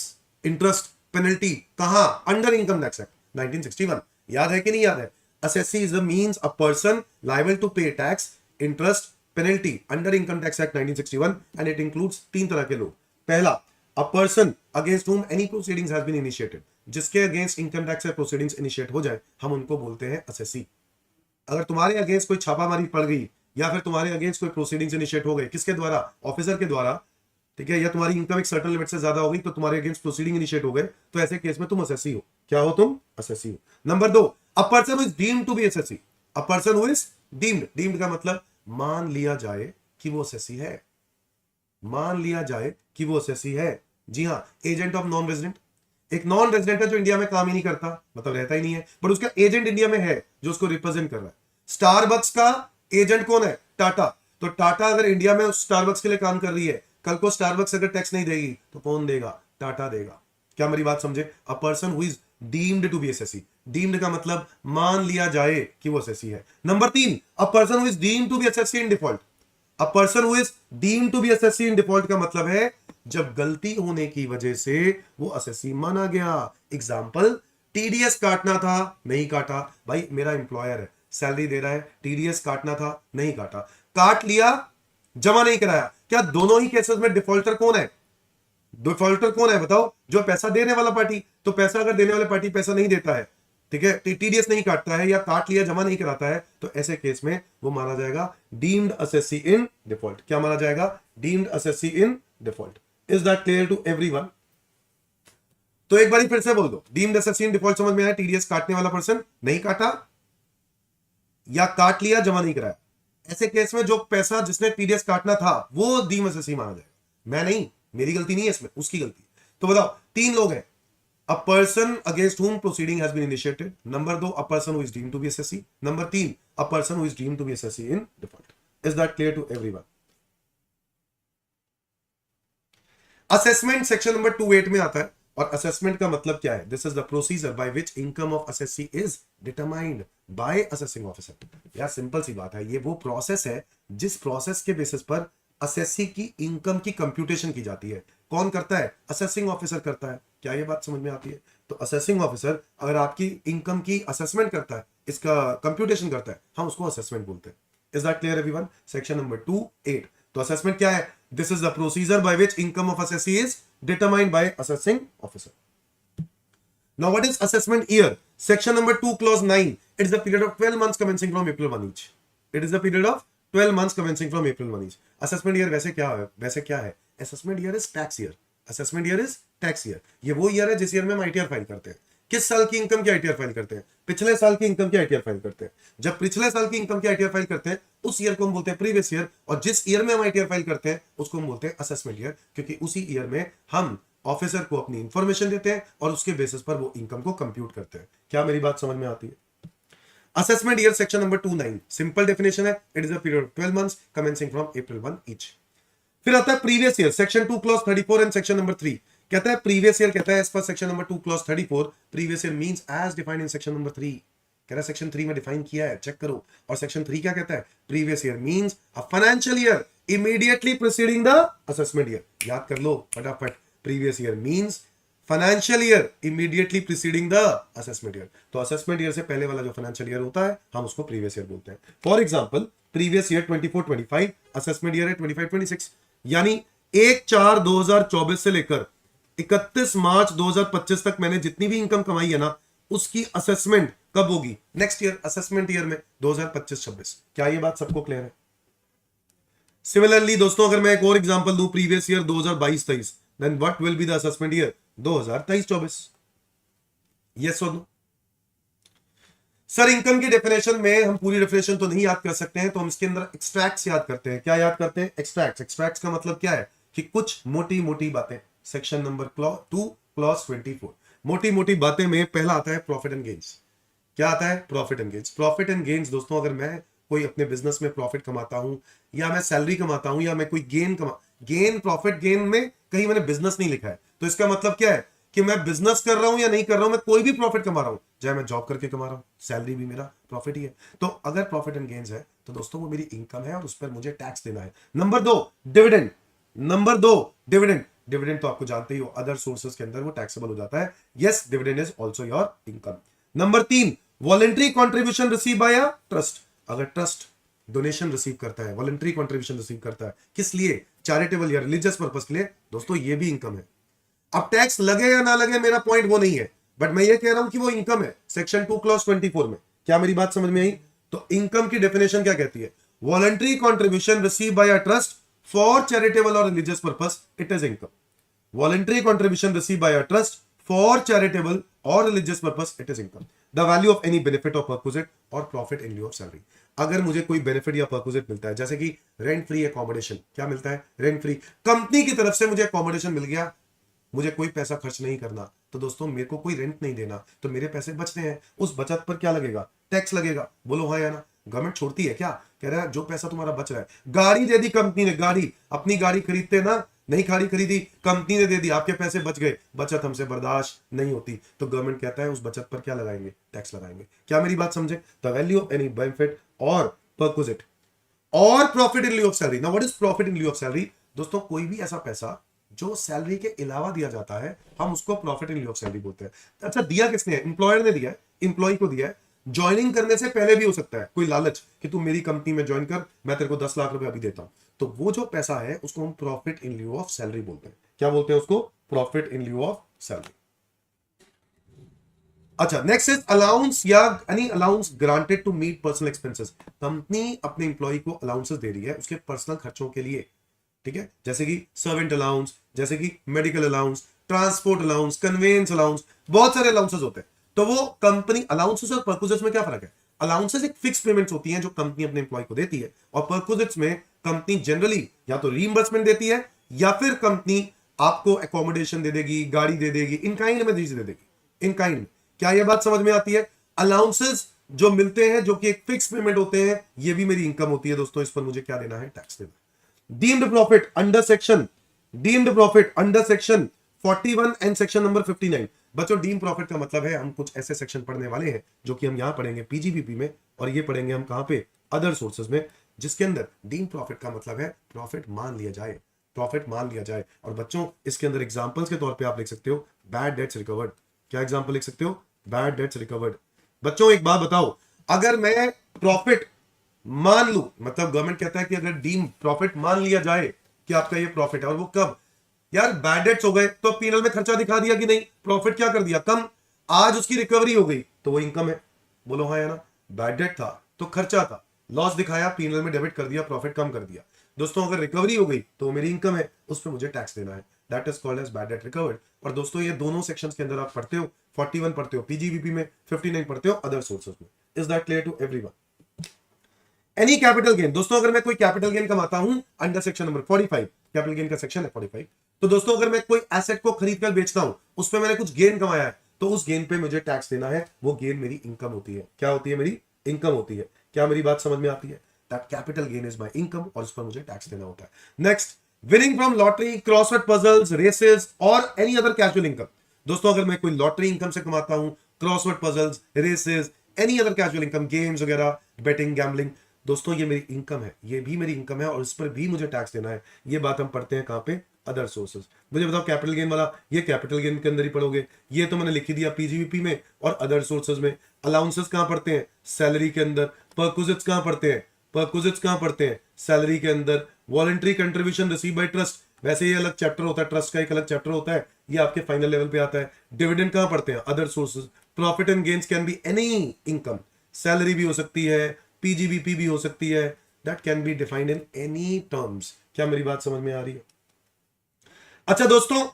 Speaker 1: interest, penalty. कहां? Under income tax act 1961। याद है कि नहीं याद है? Assessee is the means a person liable to pay tax, interest, penalty under income tax act 1961 and it includes 3 तरह के लोग। पहला, a person against whom any proceedings has been initiated, जिसके against income tax proceedings initiate हो जाए, हम उनको बोलते हैं असेसी। अगर तुम्हारे अगेंस्ट कोई छापामारी पड़ गई या फिर तुम्हारे अगेंस्ट कोई प्रोसीडिंग्स इनिशिएट हो गए, किसके द्वारा? ऑफिसर के द्वारा, ठीक है, या तुम्हारी इनकम एक सर्टेन लिमिट से ज्यादा हो गई तो तुम्हारे अगेंस्ट प्रोसीडिंग इनिशिएट हो गए, तो ऐसे केस में तुम असेसी हो। क्या हो तुम? असेसी हो। Number 2, a person who is deemed to be assessee. A person who is deemed, deemed का मतलब मान लिया जाए कि वो असेसी है, मान लिया जाए कि वो असेसी है। जी हां, एजेंट ऑफ नॉन रेजिडेंट। एक नॉन रेजिडेंट है जो इंडिया में काम ही नहीं करता, मतलब रहता ही नहीं है, पर उसका एजेंट इंडिया में है जो उसको रिप्रेजेंट कर रहा है। स्टारबक्स का एजेंट कौन है? टाटा। तो टाटा अगर इंडिया में स्टारबक्स के लिए काम कर रही है, कल को स्टारबक्स अगर टैक्स नहीं देगी तो कौन देगा? टाटा देगा। क्या मेरी बात समझे? A person who is deemed to be assessee. Deemed का मतलब मान लिया जाए कि वो एसएससी है। Number 3, a person who is deemed to be assessee in default. A person who is deemed to be assessee in default का मतलब है जब गलती होने की वजह से वो एसएससी माना गया। एग्जांपल, टीडीएस काटना था, नहीं काटा। भाई मेरा एम्प्लॉयर है, सैलरी दे रहा है, टीडीएस काटना था, नहीं काटा, काट लिया, जमा नहीं कराया। क्या दोनों ही केसेस में डिफॉल्टर कौन है? डिफॉल्टर कौन है बताओ? जो पैसा देने वाला पार्टी। तो पैसा अगर देने वाले पार्टी पैसा नहीं देता है, ठीक है, टीडीएस नहीं काटता है या काट लिया जमा नहीं कराता है, तो ऐसे केस में वो माना जाएगा डीम्ड असेसी इन डिफॉल्ट। क्या माना जाएगा? Deemed assessee in default. Is that clear to everyone? तो एक बार फिर से बोल दो, डीम्ड असेसी इन डिफॉल्ट समझ में आया? टीडीएस काटने वाला पर्सन नहीं काटा या काट लिया जमा नहीं कराया, ऐसे केस में जो पैसा जिसने टीडीएस काटना था वो डीम्ड असेसी माना जाएगा। मैं नहीं, मेरी गलती नहीं है इसमें, उसकी गलती है। तो बताओ, 3 लोग हैं। A person against whom proceeding has been initiated. Number 2, a person who is deemed to be SSC. Number 3, a person who is deemed to be SSC in default. Is that clear to everyone? Assessment section number 28 में आता है, और assessment का मतलब क्या है? This is the procedure by which income of assessee is determined by assessing officer. यार simple सी बात है, ये वो प्रोसेस है जिस प्रोसेस के बेसिस पर असेसी की इनकम की कंप्यूटेशन की जाती है। कौन करता है? असेसिंग ऑफिसर करता है। क्या ये बात समझ में आती है? तो असेसिंग ऑफिसर अगर आपकी इनकम की असेसमेंट करता है, इसका कंप्यूटेशन करता है, हम उसको असेसमेंट बोलते हैं। Is that clear everyone? Section number 28, तो असेसमेंट क्या है? This is the procedure by which income of assessee is determined by assessing officer. Now, what is assessment year? Section number 2, clause 9. It is the period of 12 months commencing from April 1 each. It is the period of 12 months commencing from April 1 each. Assessment year वैसे क्या है? Assessment year is tax year. Assessment year is tax year. ये वो year है जिस year में हम ITR file करते हैं. किस साल की इनकम की ITR फाइल करते हैं? पिछले साल की इनकम की ITR फाइल करते हैं. जब पिछले साल की इनकम की ITR फाइल करते हैं उस ईयर को हम बोलते हैं प्रीवियस ईयर, और जिस ईयर में हम ITR फाइल करते हैं उसको हम बोलते हैं असेसमेंट ईयर, क्योंकि उसी ईयर में हम ऑफिसर को अपनी इंफॉर्मेशन देते हैं और उसके बेसिस पर वो इनकम को कंप्यूट करते हैं. क्या मेरी बात समझ में आती है? Assessment year section number 29 simple definition है, it is a period of 12 months commencing from April 1 each. फिर आता है previous year section 2 clause 34 and section number 3. कहता है प्रीवियस ईयर, कहता है as per section number 2 clause 34 previous year means as defined in section number 3. कह रहा है सेक्शन 3 में डिफाइन किया है, चेक करो. और सेक्शन 3 क्या कहता है? Previous year means a financial year immediately preceding the assessment year. याद कर लो फटाफट. Previous year means financial year immediately preceding the assessment year. तो असेसमेंट ईयर से पहले वाला जो फाइनेंशियल ईयर होता है हम उसको प्रीवियस ईयर बोलते हैं. For example previous year 24-25, assessment year है 25-26. यानी 1/4/2024 से लेकर 31 मार्च 2025 तक मैंने जितनी भी इनकम कमाई है ना, उसकी असेसमेंट कब होगी? नेक्स्ट ईयर, असेसमेंट ईयर में 2025-26. क्या ये बात सबको क्लियर है? सिमिलरली दोस्तों, अगर मैं एक और एग्जांपल दूं, previous year 2022-23, then what will be the assessment year? 2023-24. Yes और नो? सर इनकम की डेफिनेशन में हम पूरी डेफिनेशन तो नहीं याद कर सकते हैं, तो हम इसके अंदर एक्सट्रैक्ट्स याद करते हैं. क्या याद करते हैं? एक्सट्रैक्ट्स. एक्सट्रैक्ट्स का मतलब क्या है? कि कुछ मोटी मोटी बातें. सेक्शन नंबर 2 क्लॉज 24, मोटी मोटी बातें में पहला आता है प्रॉफिट एंड गेन्स. क्या आता है? Profit and gains. Profit and gains दोस्तों, अगर मैं कोई अपने बिजनेस में प्रॉफिट कमाता हूं, या मैं सैलरी कमाता हूं, या मैं कोई गेन प्रॉफिट गेन में कहीं मैंने बिजनेस नहीं लिखा है, तो इसका मतलब क्या है? कि मैं बिजनेस कर रहा हूं या नहीं कर रहा हूं, मैं कोई भी प्रॉफिट कमा रहा हूं, चाहे मैं जॉब करके कमा रहा हूं, सैलरी भी मेरा प्रॉफिट ही है. तो अगर प्रॉफिट एंड गेन्स है तो दोस्तों वो मेरी इनकम है और उस पर मुझे टैक्स देना है. Number 2 dividend. Number 2 dividend. Dividend तो आपको जानते ही हो, अदर सोर्सेस के अंदर वो टैक्सेबल हो जाता है. Yes, dividend is also your income. Number 3 voluntary contribution receive by a trust. अगर ट्रस्ट डोनेशन रिसीव करता है, वॉलंटरी कॉन्ट्रीब्यूशन रिसीव करता है, किस लिए? चैरिटेबल या रिलीजियस पर्पस के लिए, दोस्तों ये भी इनकम है. अब टैक्स लगे या ना लगे मेरा पॉइंट वो नहीं है, बट मैं ये कह रहा हूं कि वो इनकम है. सेक्शन 2 क्लॉज 24 में. क्या मेरी बात समझ में आई? तो इनकम की डेफिनेशन क्या कहती है? Voluntary contribution receive by a trust for charitable और religious purpose, it is income. Voluntary contribution receive by a trust for charitable और religious purpose, it is income. The value of any benefit और perquisite और profit in lieu of salary. अगर मुझे कोई benefit या perquisite मिलता है, जैसे कि रेंट फ्री अकोमोडेशन. क्या मिलता है? Rent free. कंपनी की तरफ से मुझे अकोमोडेशन मिल गया, मुझे कोई पैसा खर्च नहीं करना, तो दोस्तों मेरे को कोई रेंट नहीं देना, तो मेरे पैसे बचते हैं. उस बचत पर क्या लगेगा? टैक्स लगेगा. बोलो हाँ या ना? गवर्नमेंट छोड़ती है क्या? कह रहा है जो पैसा तुम्हारा बच रहा है, गाड़ी दे दी कंपनी ने, गाड़ी अपनी गाड़ी खरीदते ना, नहीं गाड़ी खरीदी, कंपनी ने दे दी, आपके पैसे बच गए, बचत हमसे बर्दाश्त नहीं होती, तो गवर्नमेंट कहता है उस बचत पर क्या लगाएंगे? टैक्स लगाएंगे. क्या मेरी बात समझे? The value of any benefit और परक्विजिट और profit in lieu of salary. Now what is profit in lieu of salary? दोस्तों कोई भी ऐसा पैसा जो सैलरी के अलावा दिया जाता है, हम उसको profit in lieu of salary बोलते हैं. अच्छा, दिया किसने है? एम्प्लॉयर ने दिया है, एम्प्लॉय को दिया है. ज्वाइनिंग करने से पहले भी हो सकता है कोई लालच कि तू मेरी कंपनी में ज्वाइन कर, मैं तेरे को 10 लाख रुपए अभी देता हूं. तो वो जो पैसा है उसको हम profit in lieu of salary बोलते हैं. क्या बोलते हैं उसको? Profit in lieu of salary. अच्छा, नेक्स्ट इज अलाउंस या any allowance granted to meet personal expenses. Company अपने एम्प्लॉय को अलाउंसेस दे रही है उसके पर्सनल खर्चों के लिए. ठीक है, जैसे कि सर्वेंट अलाउंस, जैसे कि medical allowance, transport allowance, convince allowance, बहुत सारे अलाउंसेस होते हैं. तो वो कंपनी अलाउंसेस और परक्विजिट्स में क्या फर्क है? अलाउंसेस एक फिक्स पेमेंट्स होती हैं जो कंपनी अपने एम्प्लॉय को देती है, और परक्विजिट्स में कंपनी जनरली या तो रीइंबर्समेंट देती है या फिर कंपनी आपको एकोमोडेशन दे देगी, गाड़ी दे देगी, इन काइंड में चीज दे देगी. In kind. क्या यह बात समझ में आती है? अलाउंसेस जो मिलते हैं जो कि एक फिक्स पेमेंट होते हैं, ये भी मेरी इनकम होती है दोस्तों. इस पर मुझे क्या देना है? टैक्स देना. Deemed profit under section 41 and section number 59. बच्चों डीम प्रॉफिट का मतलब है हम कुछ ऐसे सेक्शन पढ़ने वाले हैं जो कि हम यहां पढ़ेंगे पीजीबीपी में, और ये पढ़ेंगे हम कहां पे? अदर सोर्सेज में, जिसके अंदर डीम प्रॉफिट का मतलब है प्रॉफिट मान लिया जाए. प्रॉफिट मान लिया जाए. और बच्चों इसके अंदर एग्जांपल्स के तौर पे आप लिख सकते हो बैड डेट्स रिकवर्ड. क्या एग्जांपल लिख सकते हो? Bad debts recovered. बच्चों एक बात बताओ, अगर मैं प्रॉफिट मान लू, मतलब गवर्नमेंट कहता है कि अगर डीम प्रॉफिट मान लिया जाए कि आपका ये प्रॉफिट है, और वो कब, यार बैड डेट्स हो गए तो पीएनएल में खर्चा दिखा दिया कि नहीं, प्रॉफिट क्या कर दिया, कम, आज उसकी रिकवरी हो गई तो वो इनकम है, बोलो हाँ या ना। बैड डेट था तो खर्चा था, लॉस दिखाया, पीएनएल में डेबिट कर दिया, प्रॉफिट कम कर दिया। दोस्तों अगर रिकवरी हो गई तो मेरी इनकम है, उस पर मुझे टैक्स देना है, that is called as bad debt recovered. और दोस्तों ये दोनों सेक्शंस के अंदर आप पढ़ते हो, 41 पढ़ते हो पीजीबीपी में, 59 पढ़ते हो अदर सोर्सेज में। Is that clear to everyone? Any capital gain, दोस्तों अगर मैं कोई कैपिटल गेन कमाता हूं under section number 45, capital gain का सेक्शन है 45, तो दोस्तों अगर मैं कोई एसेट को खरीद कर बेचता हूं, उस पर मैंने कुछ गेन कमाया है, तो उस गेन पे मुझे टैक्स देना है, वो गेन मेरी इनकम होती है। क्या होती है? मेरी इनकम होती है। क्या मेरी बात समझ में आती है? That capital gain is my income, और उस पर मुझे टैक्स देना होता है। Next, winning from lottery, crossword puzzles, races और एनी अदर कैजुअल इनकम। दोस्तों अगर मैं कोई लॉटरी इनकम से कमाता हूं, crossword puzzles, races, any other casual income, games वगैरह, बेटिंग, गैम्बलिंग, दोस्तों ये मेरी इनकम है, ये भी मेरी इनकम है, और इस पर भी मुझे टैक्स देना है। ये बात हम पढ़ते हैं कहां पे? Other sources. मुझे बताओ कैपिटल गेन वाला, ये कैपिटल गेन के अंदर ही पढ़ोगे, ये तो मैंने लिख ही दिया पीजीबीपी में और अदर सोर्सेज में। अलाउंसेस कहां पढ़ते हैं? सैलरी के अंदर। परक्विजिट्स कहां पढ़ते हैं? परक्विजिट्स कहां पढ़ते हैं? सैलरी के अंदर। Voluntary contribution receive by trust, वैसे ये अलग चैप्टर होता है, ट्रस्ट का एक अलग चैप्टर होता है, ये आपके फाइनल लेवल पे आता है। डिविडेंड कहां पढ़ते हैं? Other sources. Profit and gains can be any income, salary भी हो सकती है, पीजीबीपी भी हो सकती है, that can be defined in any terms. क्या मेरी बात समझ में आ रही है? अच्छा दोस्तों,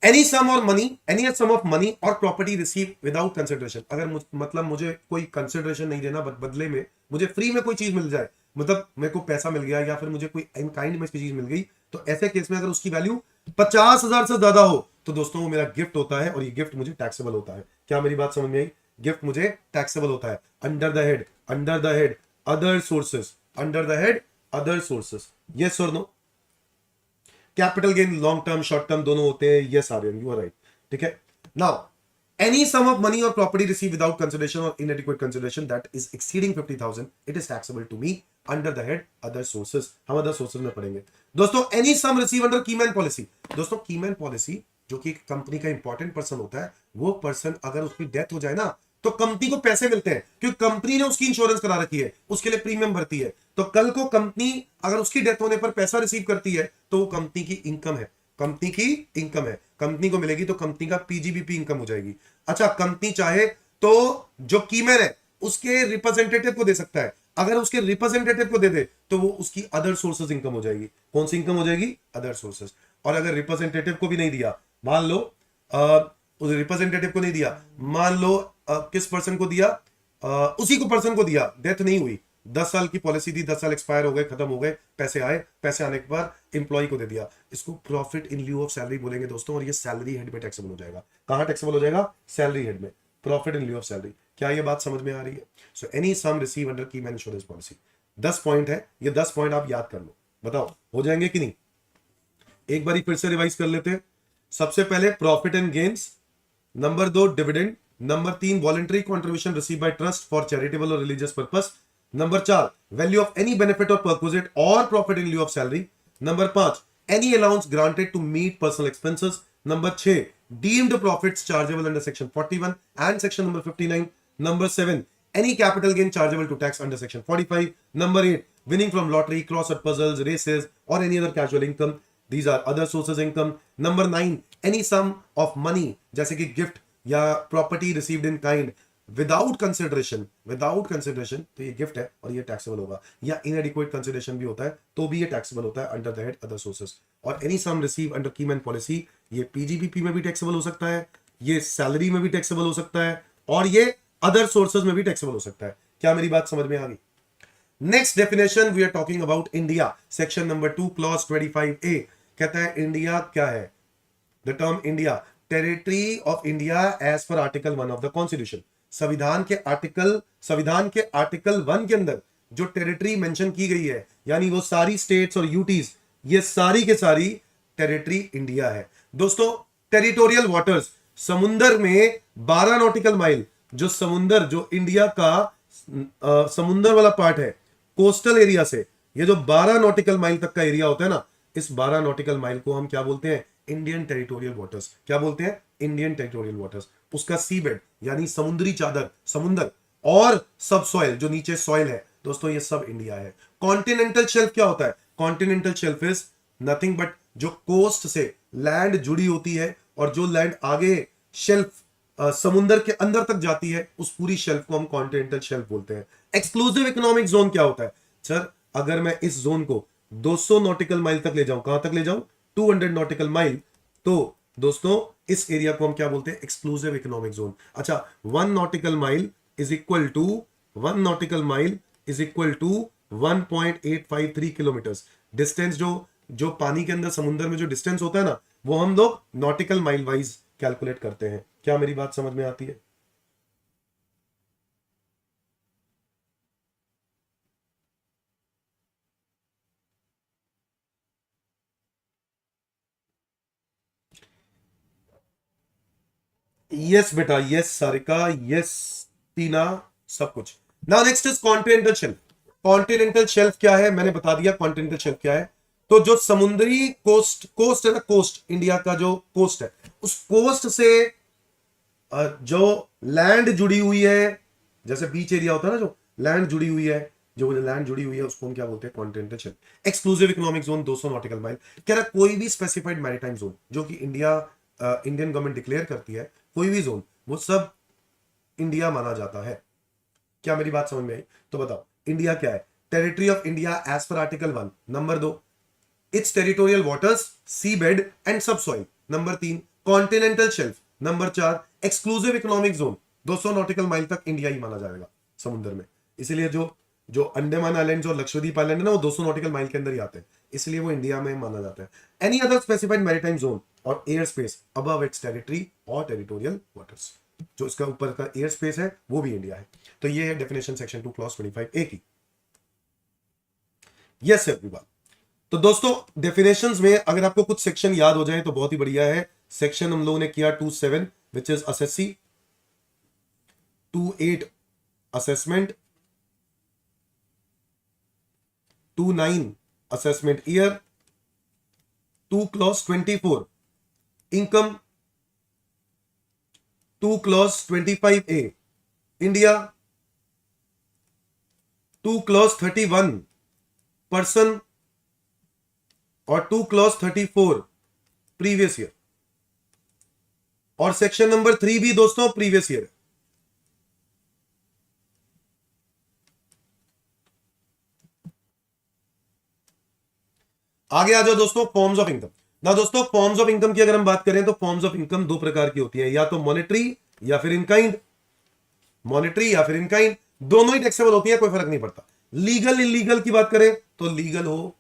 Speaker 1: एनी सम और money, any sum of money और प्रॉपर्टी रिसीव विदाउट कंसिडरेशन, अगर मतलब मुझे कोई कंसिडरेशन नहीं देना, बदले में मुझे फ्री में कोई चीज मिल जाए, मतलब मेरे को पैसा मिल गया या फिर मुझे कोई इन काइंड में चीज मिल गई, तो ऐसे केस में अगर उसकी वैल्यू 50,000 से ज्यादा हो, तो दोस्तों वो मेरा गिफ्ट होता है, और ये गिफ्ट मुझे टैक्सेबल होता है। क्या मेरी बात समझ में आई? गिफ्ट मुझे टैक्सेबल होता है। Under the head, under the head other sources, under the head other sources, yes और no? Capital gain long term short term दोनों होते हैं, yes Aryan, you are right. ठीक है, now any sum of money और property receive without consideration और inadequate consideration that is exceeding 50,000, it is taxable to me under the head other sources. हम other sources में पढ़ेंगे। दोस्तों any sum receive under keyman policy, दोस्तों keyman policy जो कि company का इंपॉर्टेंट पर्सन होता है, वो पर्सन अगर उसकी डेथ हो जाए ना, तो कंपनी को पैसे मिलते हैं, क्योंकि कंपनी ने उसकी इंश्योरेंस करा रखी है, उसके लिए प्रीमियम भरती है। तो कल को कंपनी अगर उसकी डेथ होने पर पैसा रिसीव करती है, तो वो कंपनी की इनकम है, कंपनी की इनकम है, कंपनी को मिलेगी, तो कंपनी का पीजीबीपी इनकम हो जाएगी। अच्छा, कंपनी चाहे तो जो कीमैन है उसके रिप्रेजेंटेटिव को दे सकता है, अगर उसके रिप्रेजेंटेटिव को दे दे तो वो उसकी अदर सोर्सेज इनकम हो जाएगी। कौन सी इनकम हो जाएगी? Other sources. और अगर रिप्रेजेंटेटिव को भी नहीं दिया, मान लो उस रिप्रेजेंटेटिव को नहीं दिया, मान लो किस पर्सन को दिया, उसी को पर्सन को दिया, डेथ नहीं हुई, 10 साल की पॉलिसी थी, 10 साल एक्सपायर हो गए, खत्म हो गए, पैसे आए, पैसे आने के बाद इंप्लॉय को दे दिया, इसको profit in lieu of salary बोलेंगे दोस्तों, और ये सैलरी हेड में टैक्सेबल हो जाएगा। कहां टैक्सेबल हो जाएगा? सैलरी हेड में, profit in lieu of salary. क्या ये बात समझ में आ रही है? So any sum receive under keyman insurance policy, 10 point है, ये 10 पॉइंट आप याद कर लो, बताओ हो जाएंगे कि नहीं? एक बार फिर से रिवाइज कर लेते हैं। सबसे पहले profit and gains, number 2 dividend, number 3 voluntary contribution receive by trust for charitable और religious purpose, number 4 value of any benefit और परक्विजिट और profit in lieu of salary, number 5 any allowance granted to meet personal expenses, number 6 deemed profits chargeable under section 41 and section number 59, number 7 any capital gain chargeable to tax under section 45, number 8 winning from lottery, crossword puzzles, races or any other casual income, these are other sources income, number 9 any sum of money जैसे कि gift या property received in kind without consideration, without consideration तो ये gift है और ये taxable होगा, या इनएडिक्वेट कंसिडरेशन भी होता है तो भी ये टैक्सेबल होता है under the head other sources. और any sum receive under keyman policy, ये पीजीबीपी में भी टैक्सेबल हो सकता है, ये सैलरी में भी टैक्सेबल हो सकता है, और ये अदर सोर्सेज में भी टैक्सेबल हो सकता है। क्या मेरी बात समझ में आ गई? Next definition we are talking about India, section number 2 clause 25A कहता है इंडिया क्या है? The term India, territory of India as per article 1 of the constitution, संविधान के आर्टिकल 1 के अंदर जो टेरिटरी मेंशन की गई है, यानी वो सारी स्टेट्स और यूटीज, ये सारी के सारी टेरिटरी इंडिया है। दोस्तों टेरिटोरियल वाटर्स, समुंदर में 12 नॉटिकल माइल, जो समुंदर, जो इंडिया का समुंदर वाला पार्ट है, कोस्टल एरिया से ये जो 12 नॉटिकल माइल तक का एरिया होता है ना, इस 12 नॉटिकल माइल को हम क्या बोलते हैं? Indian territorial waters. क्या बोलते हैं? Indian territorial waters. उसका सी बेड यानी समुद्री चादर, समुंदर, और सब सॉइल जो नीचे सॉइल है, दोस्तों ये सब इंडिया है। कॉन्टिनेंटल शेल्फ क्या होता है? Continental shelf is nothing but जो कोस्ट से लैंड जुड़ी होती है और जो लैंड आगे शेल्फ समुंदर के अंदर तक जाती है, उस पूरी शेल्फ को हम कॉन्टिनेंटल शेल्फ बोलते हैं। एक्सक्लूसिव इकोनॉमिक जोन क्या होता है? सर अगर मैं इस जोन को 200 नॉटिकल माइल तक ले जाऊं, कहां तक ले जाऊं? 200 नॉटिकल माइल, तो दोस्तों इस एरिया को हम क्या बोलते हैं? Exclusive economic zone. अच्छा, 1 nautical mile is equal to 1.853 kilometres. Distance जो पानी के अंदर समुद्र में जो डिस्टेंस होता है ना, वो हम लोग नॉटिकल माइल वाइज कैलकुलेट करते हैं। क्या मेरी बात समझ में आती है? यस बेटा, यस सारिका, यस टीना, सब कुछ। Now next is continental shelf. Continental shelf क्या है? मैंने बता दिया कॉन्टिनेंटल शेल्फ क्या है। तो जो समुद्री कोस्ट है ना, कोस्ट, इंडिया का जो कोस्ट है, उस कोस्ट से जो लैंड जुड़ी हुई है, जैसे बीच एरिया होता है ना, जो लैंड जुड़ी हुई है, जो लैंड जुड़ी हुई है उसको हम क्या बोलते हैं? Continental shelf. Exclusive economic zone 200 nautical mile. कह रहा कोई भी स्पेसिफाइड मैरीटाइम जोन जो कि इंडियन गवर्नमेंट डिक्लेयर करती है, कोई भी जोन, वो सब इंडिया माना जाता है। क्या मेरी बात समझ में आई? तो बताओ इंडिया क्या है? Territory of India as per article 1। Number 2, its territorial waters, sea bed and subsoil. Number 3, continental shelf. Number 4, exclusive economic zone. 200 nautical mile तक इंडिया ही माना जाएगा समुद्र में। इसलिए जो जो अंडमान आइलैंड और लक्षद्वीप आइलैंड है ना, वो 200 नॉटिकल माइल के अंदर ही आते हैं, इसलिए वो इंडिया में माना जाता है। Any other specified maritime zone और air space above its territory और टेरिटोरियल वाटर्स, जो इसका ऊपर का एयर स्पेस है वो भी इंडिया है। तो ये है डेफिनेशन सेक्शन 2 क्लॉज 25A की। Yes everyone. तो दोस्तों डेफिनेशंस में अगर आपको कुछ सेक्शन याद हो जाए तो बहुत ही बढ़िया है। सेक्शन हम लोगों ने किया 2.7 which is assessee, 2.8 assessment, 2.9 assessment year, 2 clause 24 income, 2 clause 25A India, 2 clause 31 person और 2 क्लॉज 34 प्रीवियस ईयर। और सेक्शन नंबर 3 भी दोस्तों प्रीवियस ईयर है। आगे आ जाओ दोस्तों, फॉर्म्स ऑफ इनकम। ना दोस्तों फॉर्म्स ऑफ इनकम की अगर हम बात करें तो फॉर्म्स ऑफ इनकम दो प्रकार की होती है, या तो मॉनेटरी या फिर इन काइंड। मॉनेटरी या फिर इन काइंड दोनों ही टैक्सेबल होती है, कोई फर्क नहीं पड़ता। लीगल इलीगल की बात करें तो लीगल हो,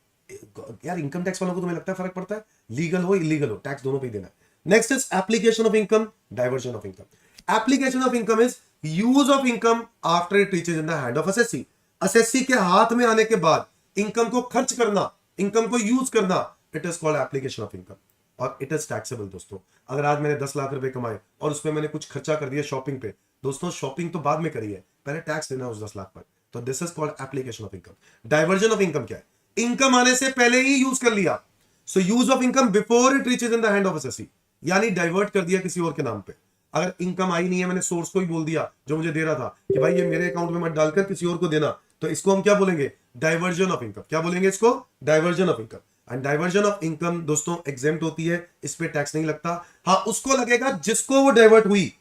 Speaker 1: यार इनकम टैक्स वालों को तुम्हें लगता है फर्क पड़ता है? लीगल हो इलीगल हो, टैक्स दोनों पे ही देना है। Next is application of income, diversion of income. Application of income is use of income after it reaches in the hand of assessee. Assessee के हाथ में आने के बाद इनकम को खर्च करना, इनकम को यूज करना, it is called application of income और इट इज टैक्सेबल। दोस्तों अगर आज मैंने 10 लाख रुपए कमाए और उसमें मैंने कुछ खर्चा कर दिया शॉपिंग पे, दोस्तों शॉपिंग तो बाद में करी है, पहले टैक्स देना उस 10 लाख पर, तो this is called application of income. Diversion of income क्या है? इनकम आने से पहले ही यूज कर लिया, so use of income before it reaches in the hand of assessee, यानी डाइवर्ट कर दिया किसी और के नाम पे। अगर इनकम आई नहीं है, मैंने सोर्स को ही बोल दिया जो मुझे दे रहा था कि भाई ये मेरे अकाउंट में मत डालकर किसी और को देना, तो इसको हम क्या बोलेंगे? Diversion of income. क्या बोलेंगे इसको? Diversion of income. And diversion of income दोस्तों एग्जेम्प्ट होती है, इस पे टैक्स नहीं लगता। हाँ उसको लगेगा जिसको वो डाइवर्ट हुई,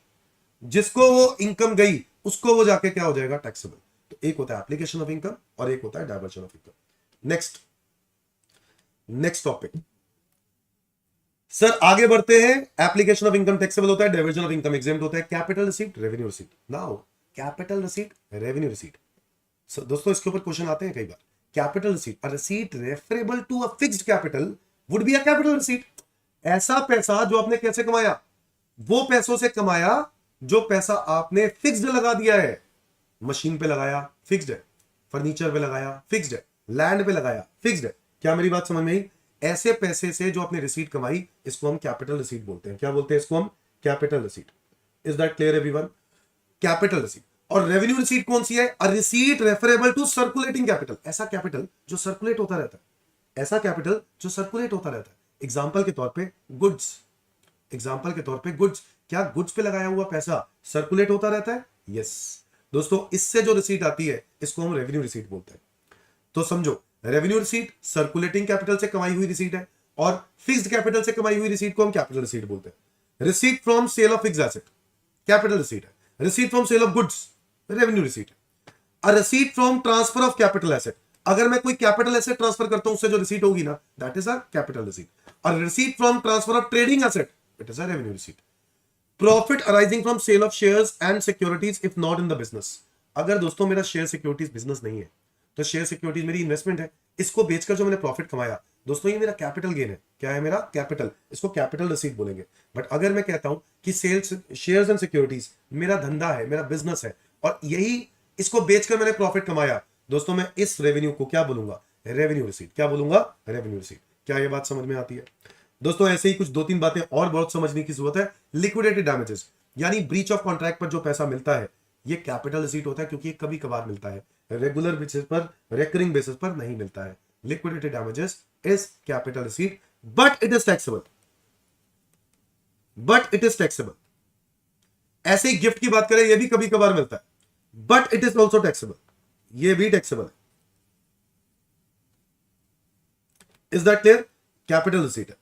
Speaker 1: जिसको वो इनकम गई, उसको वो जाके क्या हो जाएगा? टैक्सेबल। तो एक होता है एप्लीकेशन ऑफ इनकम और एक होता है diversion of income. Next topic sir, आगे बढ़ते हैं। एप्लीकेशन ऑफ इनकम टैक्सेबल होता है, डाइवर्जन ऑफ इनकम एग्जेम्प्ट होता है। Capital receipt, revenue receipt. Now capital receipt, revenue receipt, दोस्तों इसके ऊपर क्वेश्चन आते हैं कई बार। Capital receipt, a receipt referable to a fixed capital would be a capital receipt. ऐसा पैसा जो आपने कैसे कमाया? वो पैसों से कमाया जो पैसा आपने फिक्स्ड लगा दिया है। मशीन पे लगाया, फिक्स्ड है। फर्नीचर पे लगाया, फिक्स्ड है। लैंड पे लगाया, फिक्स्ड है। क्या मेरी बात समझ में आई? ऐसे पैसे से जो आपने रिसीट कमाई, इसको हम कैपिटल रिसीट बोलते हैं। क्या बोलते हैं इसको हम? Capital receipt. Is that clear everyone? Capital receipt. और रेवेन्यू रिसीट कौन सी है? A receipt referable to circulating capital, ऐसा कैपिटल जो सर्कुलेट होता रहता है, ऐसा कैपिटल जो सर्कुलेट होता रहता है। एग्जांपल के तौर पे गुड्स, एग्जांपल के तौर पे गुड्स। क्या गुड्स पे लगाया हुआ पैसा सर्कुलेट होता रहता है? यस। दोस्तों इससे जो रिसीट आती है इसको हम रेवेन्यू रिसीट बोलते हैं। तो समझो, रेवेन्यू रिसीट सर्कुलेटिंग कैपिटल से कमाई हुई रिसीट है, और फिक्स्ड कैपिटल से कमाई हुई रिसीट को हम कैपिटल रिसीट बोलते हैं। Receipt from sale of fixed asset capital receipt है। Receipt from sale of goods revenue receipt है। A receipt from transfer of capital asset, अगर मैं कोई कैपिटल एसेट ट्रांसफर करता हूं उससे जो रिसीट होगी ना, that is a capital receipt. और receipt from transfer of trading asset, it is a revenue receipt. Profit arising from sale of shares and securities if not in the business, अगर दोस्तों मेरा शेयर सिक्योरिटीज बिजनेस नहीं है, तो share securities मेरी investment है, इसको बेचकर जो मैंने प्रॉफिट कमाया, दोस्तों ये मेरा कैपिटल गेन है। क्या है मेरा कैपिटल, इसको कैपिटल रिसीट बोलेंगे। बट अगर मैं कहता हूं कि सेल्स शेयर्स एंड सिक्योरिटीज मेरा धंधा है, मेरा बिजनेस है, और यही इसको बेचकर मैंने प्रॉफिट कमाया, दोस्तों मैं इस रेवेन्यू को क्या बोलूंगा, रेवेन्यू रिसीट। क्या बोलूंगा, रेवेन्यू रिसीट। क्या ये बात समझ में आती है दोस्तों? ऐसे ही कुछ दो तीन बातें और बहुत समझने की जरूरत है। लिक्विडेटेड डैमेजेस यानी ब्रीच ऑफ कॉन्ट्रैक्ट पर जो पैसा मिलता है, ये कैपिटल रिसीट होता है, क्योंकि ये कभी कभार मिलता है, रेगुलर बेसिस पर, रेकरिंग बेसिस पर नहीं मिलता है। Liquidated damages is capital receipt, but it is taxable. But it is taxable. ऐसे ही गिफ्ट की बात करें, ये भी कभी कभार मिलता है, but it is also taxable, ये भी टैक्सेबल है। Is that clear? Capital receipt है।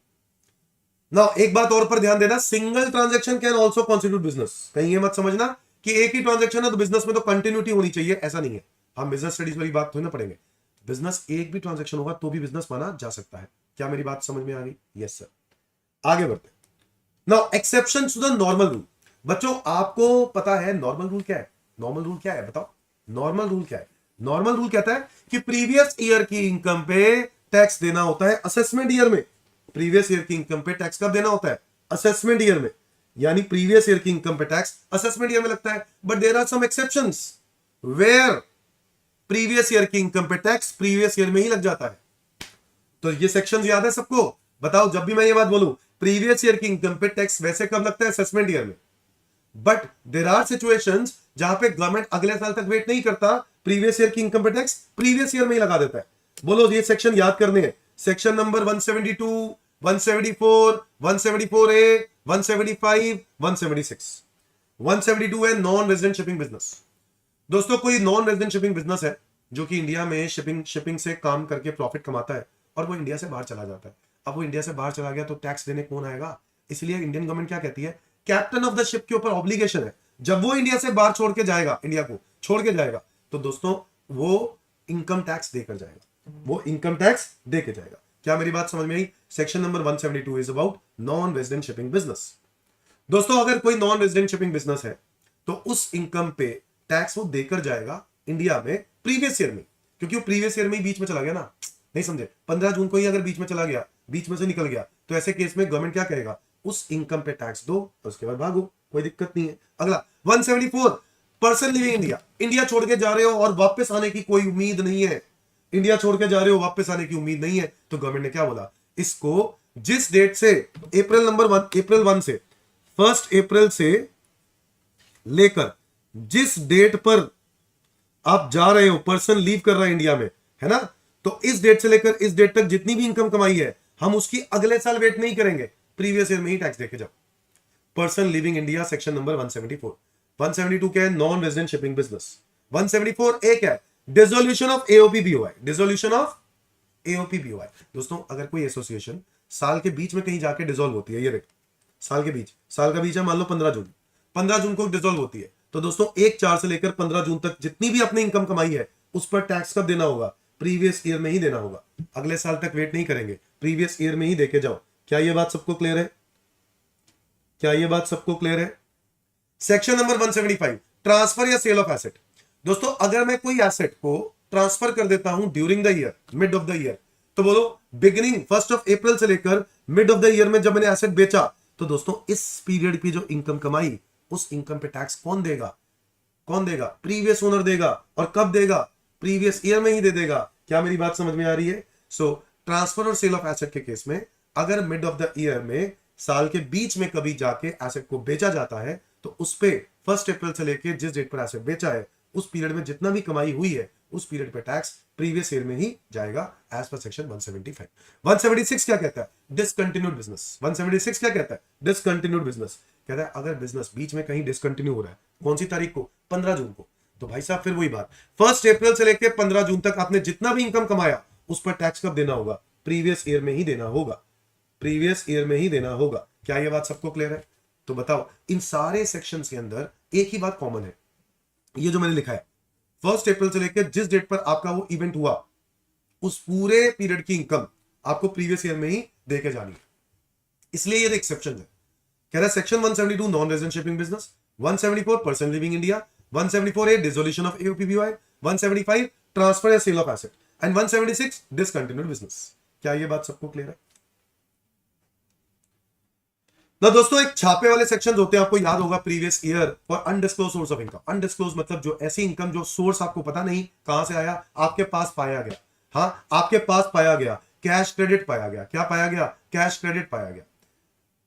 Speaker 1: नाउ एक बात और पर ध्यान देना, single transaction can also constitute business. कहीं ये मत समझना कि एक ही ट्रांजैक्शन है तो बिजनेस में तो कंटिन्यूटी होनी चाहिए, ऐसा नहीं है। हम बिजनेस स्टडीज वाली बात थोड़ी ना पढ़ेंगे। बिजनेस एक भी ट्रांजैक्शन होगा तो भी बिजनेस माना जा सकता है। क्या मेरी बात समझ में आ गई? Yes sir. आगे बढ़ते हैं। Now exception to the normal rule. बच्चों आपको पता है नॉर्मल रूल क्या है? नॉर्मल रूल क्या है बताओ? नॉर्मल रूल क्या है? नॉर्मल रूल कहता है कि प्रीवियस ईयर की इनकम पे टैक्स देना होता है असेसमेंट ईयर में। प्रीवियस ईयर की इनकम पे टैक्स कब देना होता है? असेसमेंट ईयर में। यानी प्रीवियस ईयर की इनकम पे टैक्स असेसमेंट ईयर में लगता है। But there are some exceptions where previous year की इनकम पे टैक्स प्रीवियस ईयर में ही लग जाता है। तो ये सेक्शंस याद है सबको? बताओ, जब भी मैं ये बात बोलूं प्रीवियस ईयर की इनकम पे टैक्स वैसे कब लगता है? असेसमेंट ईयर में। बट देयर आर सिचुएशंस जहां पे गवर्नमेंट अगले साल तक वेट नहीं करता, प्रीवियस ईयर की इनकम पे टैक्स प्रीवियस ईयर में ही लगा देता है। बोलो, ये सेक्शन याद करने हैं। Section number 172, 174, 174A, 175, 176। 172 है नॉन रेजिडेंट शिपिंग बिजनेस। दोस्तों कोई नॉन रेजिडेंट शिपिंग बिजनेस है जो कि इंडिया में शिपिंग से काम करके प्रॉफिट कमाता है और वो इंडिया से बाहर चला जाता है। अब वो इंडिया से बाहर चला गया तो टैक्स देने कौन आएगा? इसलिए इंडियन गवर्नमेंट क्या कहती है, कैप्टन ऑफ द शिप के ऊपर ऑब्लिगेशन है, जब वो इंडिया से बाहर छोड़ के जाएगा, इंडिया को छोड़ के जाएगा, तो दोस्तों वो इनकम टैक्स देकर जाएगा, वो इनकम टैक्स देके जाएगा। क्या मेरी बात समझ में आई? Section number 172 is about non resident shipping business. दोस्तों अगर कोई नॉन रेजिडेंट शिपिंग बिजनेस है तो उस इनकम पे टैक्स वो देकर जाएगा इंडिया में प्रीवियस ईयर में, क्योंकि वो प्रीवियस ईयर में ही बीच में चला गया ना। नहीं समझे? 15 जून को ही अगर बीच में चला गया, बीच में से निकल गया, तो ऐसे केस में गवर्नमेंट क्या कहेगा, उस इनकम पे टैक्स दो और उसके बाद भागो, कोई दिक्कत नहीं है। अगला 174, पर्सन लिविंग इंडिया। इंडिया छोड़ के जा रहे हो और वापस आने की कोई उम्मीद नहीं है, इंडिया छोड़ के जा रहे हो, वापस आने की उम्मीद नहीं है, तो गवर्नमेंट ने क्या बोला, इसको जिस डेट से अप्रैल 1 से 1 अप्रैल से लेकर जिस डेट पर आप जा रहे हो, पर्सन लीव कर रहा है इंडिया में, है ना, तो इस डेट से लेकर इस डेट तक जितनी भी इनकम कमाई है हम उसकी अगले साल वेट नहीं करेंगे, प्रीवियस ईयर में ही टैक्स देके जाओ। Person living India section number 174। 172 क्या है? Non resident shipping business. 174 एक है dissolution of AOP BOI. Dissolution of AOP BOI. दोस्तों अगर कोई एसोसिएशन साल के बीच में कहीं जाके डिसॉल्व होती है, ये देख साल के बीच, साल का बीच है मान लो 15 जून को डिसॉल्व होती है, तो दोस्तों 1/4 से लेकर 15 जून तक जितनी भी अपनी इनकम कमाई है उस पर टैक्स कब देना होगा? प्रीवियस ईयर में ही देना होगा। अगले साल तक वेट नहीं करेंगे, प्रीवियस ईयर में ही देके जाओ। क्या ये बात सबको क्लियर है? क्या ये बात सबको क्लियर है? सेक्शन नंबर 175, ट्रांसफर या सेल ऑफ एसेट। दोस्तों अगर मैं कोई एसेट को ट्रांसफर कर देता हूं during the year, mid of the year, तो बोलो बिगिनिंग 1 अप्रैल से लेकर मिड ऑफ द ईयर में जब मैंने एसेट बेचा, तो दोस्तों इस पीरियड की जो इनकम कमाई, उस इनकम पे टैक्स कौन देगा? कौन देगा? प्रीवियस ओनर देगा। और कब देगा? प्रीवियस ईयर में ही दे देगा। क्या मेरी बात समझ में आ रही है? सो ट्रांसफर और सेल ऑफ एसेट के केस में अगर मिड ऑफ द ईयर में, साल के बीच में कभी जाके एसेट को बेचा जाता है, तो उस पे 1 अप्रैल से लेकर जिस डेट पर एसेट बेचा है उस पीरियड में जितना भी कमाई हुई है उस पीरियड पे टैक्स प्रीवियस ईयर में ही जाएगा एज पर सेक्शन 175। 176 क्या कहता है? Discontinued business. 176 क्या कहता है? डिसकंटिन्यूड बिजनेस कहता है अगर बिजनेस बीच में कहीं डिसकंटिन्यू हो रहा है, कौन सी तारीख को? 15 जून को। तो भाई साहब फिर वही बात, 1 अप्रैल से लेकर 15 जून तक आपने जितना भी इनकम कमाया उस पर टैक्स कब देना होगा? प्रीवियस ईयर में ही देना होगा, प्रीवियस ईयर में ही देना होगा। क्या ये बात सबको क्लियर है? तो बताओ, इन सारे सेक्शंस के अंदर एक ही बात कॉमन है, ये जो मैंने लिखा है 1 अप्रैल से लेकर जिस डेट पर आपका वो इवेंट हुआ उस पूरे पीरियड की इनकम आपको प्रीवियस ईयर में ही देके जानी है, इसलिए ये एक्सेप्शन है। कह रहा है section 172 non resident shipping business, 174 person living India, 174 dissolution of AOP by, 175 transfer या sale of asset and 176 discontinued business. क्या ये बात सबको क्लियर है? ना दोस्तों, एक छापे वाले सेक्शन होते हैं, आपको याद होगा previous year for undisclosed source of income. Undisclosed मतलब जो ऐसी इनकम जो सोर्स आपको पता नहीं कहां से आया, आपके पास पाया गया। हाँ, आपके पास पाया गया, कैश क्रेडिट पाया गया। क्या पाया गया? कैश क्रेडिट पाया गया।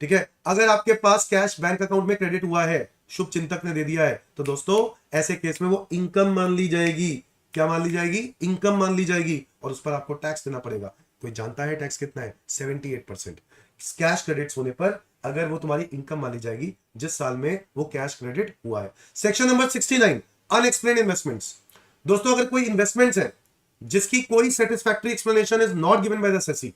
Speaker 1: ठीक है, अगर आपके पास कैश बैंक अकाउंट में क्रेडिट हुआ है, शुभ चिंतक ने दे दिया है, तो दोस्तों ऐसे केस में वो इनकम मान ली जाएगी। क्या मान ली जाएगी? इनकम मान ली जाएगी, और उस पर आपको टैक्स देना पड़ेगा। कोई जानता है टैक्स कितना है? 78%। कैश क्रेडिट्स होने पर अगर वो तुम्हारी इनकम मान ली जाएगी जिस साल में वो कैश क्रेडिट हुआ है। Section number 69 unexplained investments. दोस्तों, अगर कोई इन्वेस्टमेंट्स है जिसकी कोई satisfactory explanation is not given by the assessee,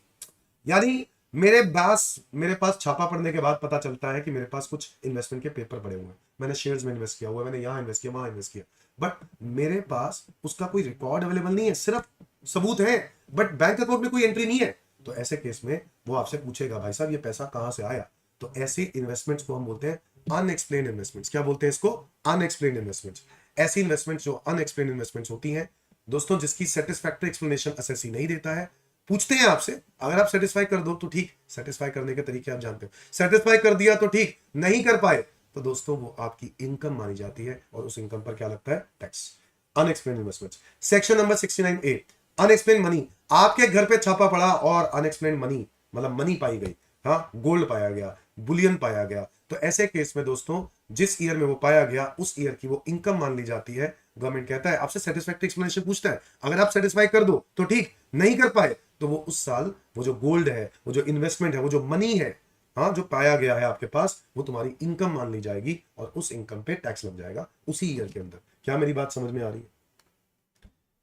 Speaker 1: यानी मेरे पास छापा पड़ने के बाद पता चलता है कि मेरे पास कुछ इन्वेस्टमेंट के पेपर पड़े हुए हैं, मैंने शेयर्स में इन्वेस्ट किया हुआ है, मैंने यहां इन्वेस्ट किया, वहां इन्वेस्ट किया, बट मेरे पास उसका कोई रिकॉर्ड अवेलेबल नहीं है, सिर्फ सबूत है बट बैंक अकाउंट में कोई एंट्री नहीं है। तो ऐसे केस में वो आपसे पूछेगा, भाई साहब ये पैसा कहां से आया? तो ऐसे इन्वेस्टमेंट्स को हम बोलते हैं अनएक्सप्लेन्ड इन्वेस्टमेंट्स। क्या बोलते हैं इसको? Unexplained investments. ऐसी इन्वेस्टमेंट्स जो अनएक्सप्लेन्ड इन्वेस्टमेंट्स होती हैं दोस्तों, जिसकी सेटिस्फैक्टरी एक्सप्लेनेशन असेसी नहीं देता है, पूछते हैं आपसे, अगर आप सेटिस्फाई कर दो तो ठीक, सेटिस्फाई करने के तरीके आप जानते हो, सेटिस्फाई कर दिया तो ठीक, नहीं कर पाए तो दोस्तों वो आपकी इनकम मानी जाती है, और उस इनकम पर क्या लगता है? Tax. Unexplained investments. Section number 69A unexplained money. आपके घर पे छापा पड़ा और अनएक्सप्लेन्ड मनी मतलब मनी पाई गई, हाँ, गोल्ड पाया गया, बुलियन पाया गया, तो ऐसे केस में दोस्तों जिस ईयर में वो पाया गया उस ईयर की वो इनकम मान ली जाती है। गवर्नमेंट कहता है, आपसे सेटिस्फैक्टरी एक्सप्लेनेशन पूछता है, अगर आप सेटिस्फाई कर दो तो ठीक, नहीं कर पाए तो वो उस साल वो जो गोल्ड है, वो जो इन्वेस्टमेंट है, वो जो मनी है, हाँ, जो पाया गया है आपके पास, वो तुम्हारी इनकम मान ली जाएगी और उस इनकम पे टैक्स लग जाएगा उसी ईयर के अंदर। क्या मेरी बात समझ में आ रही है?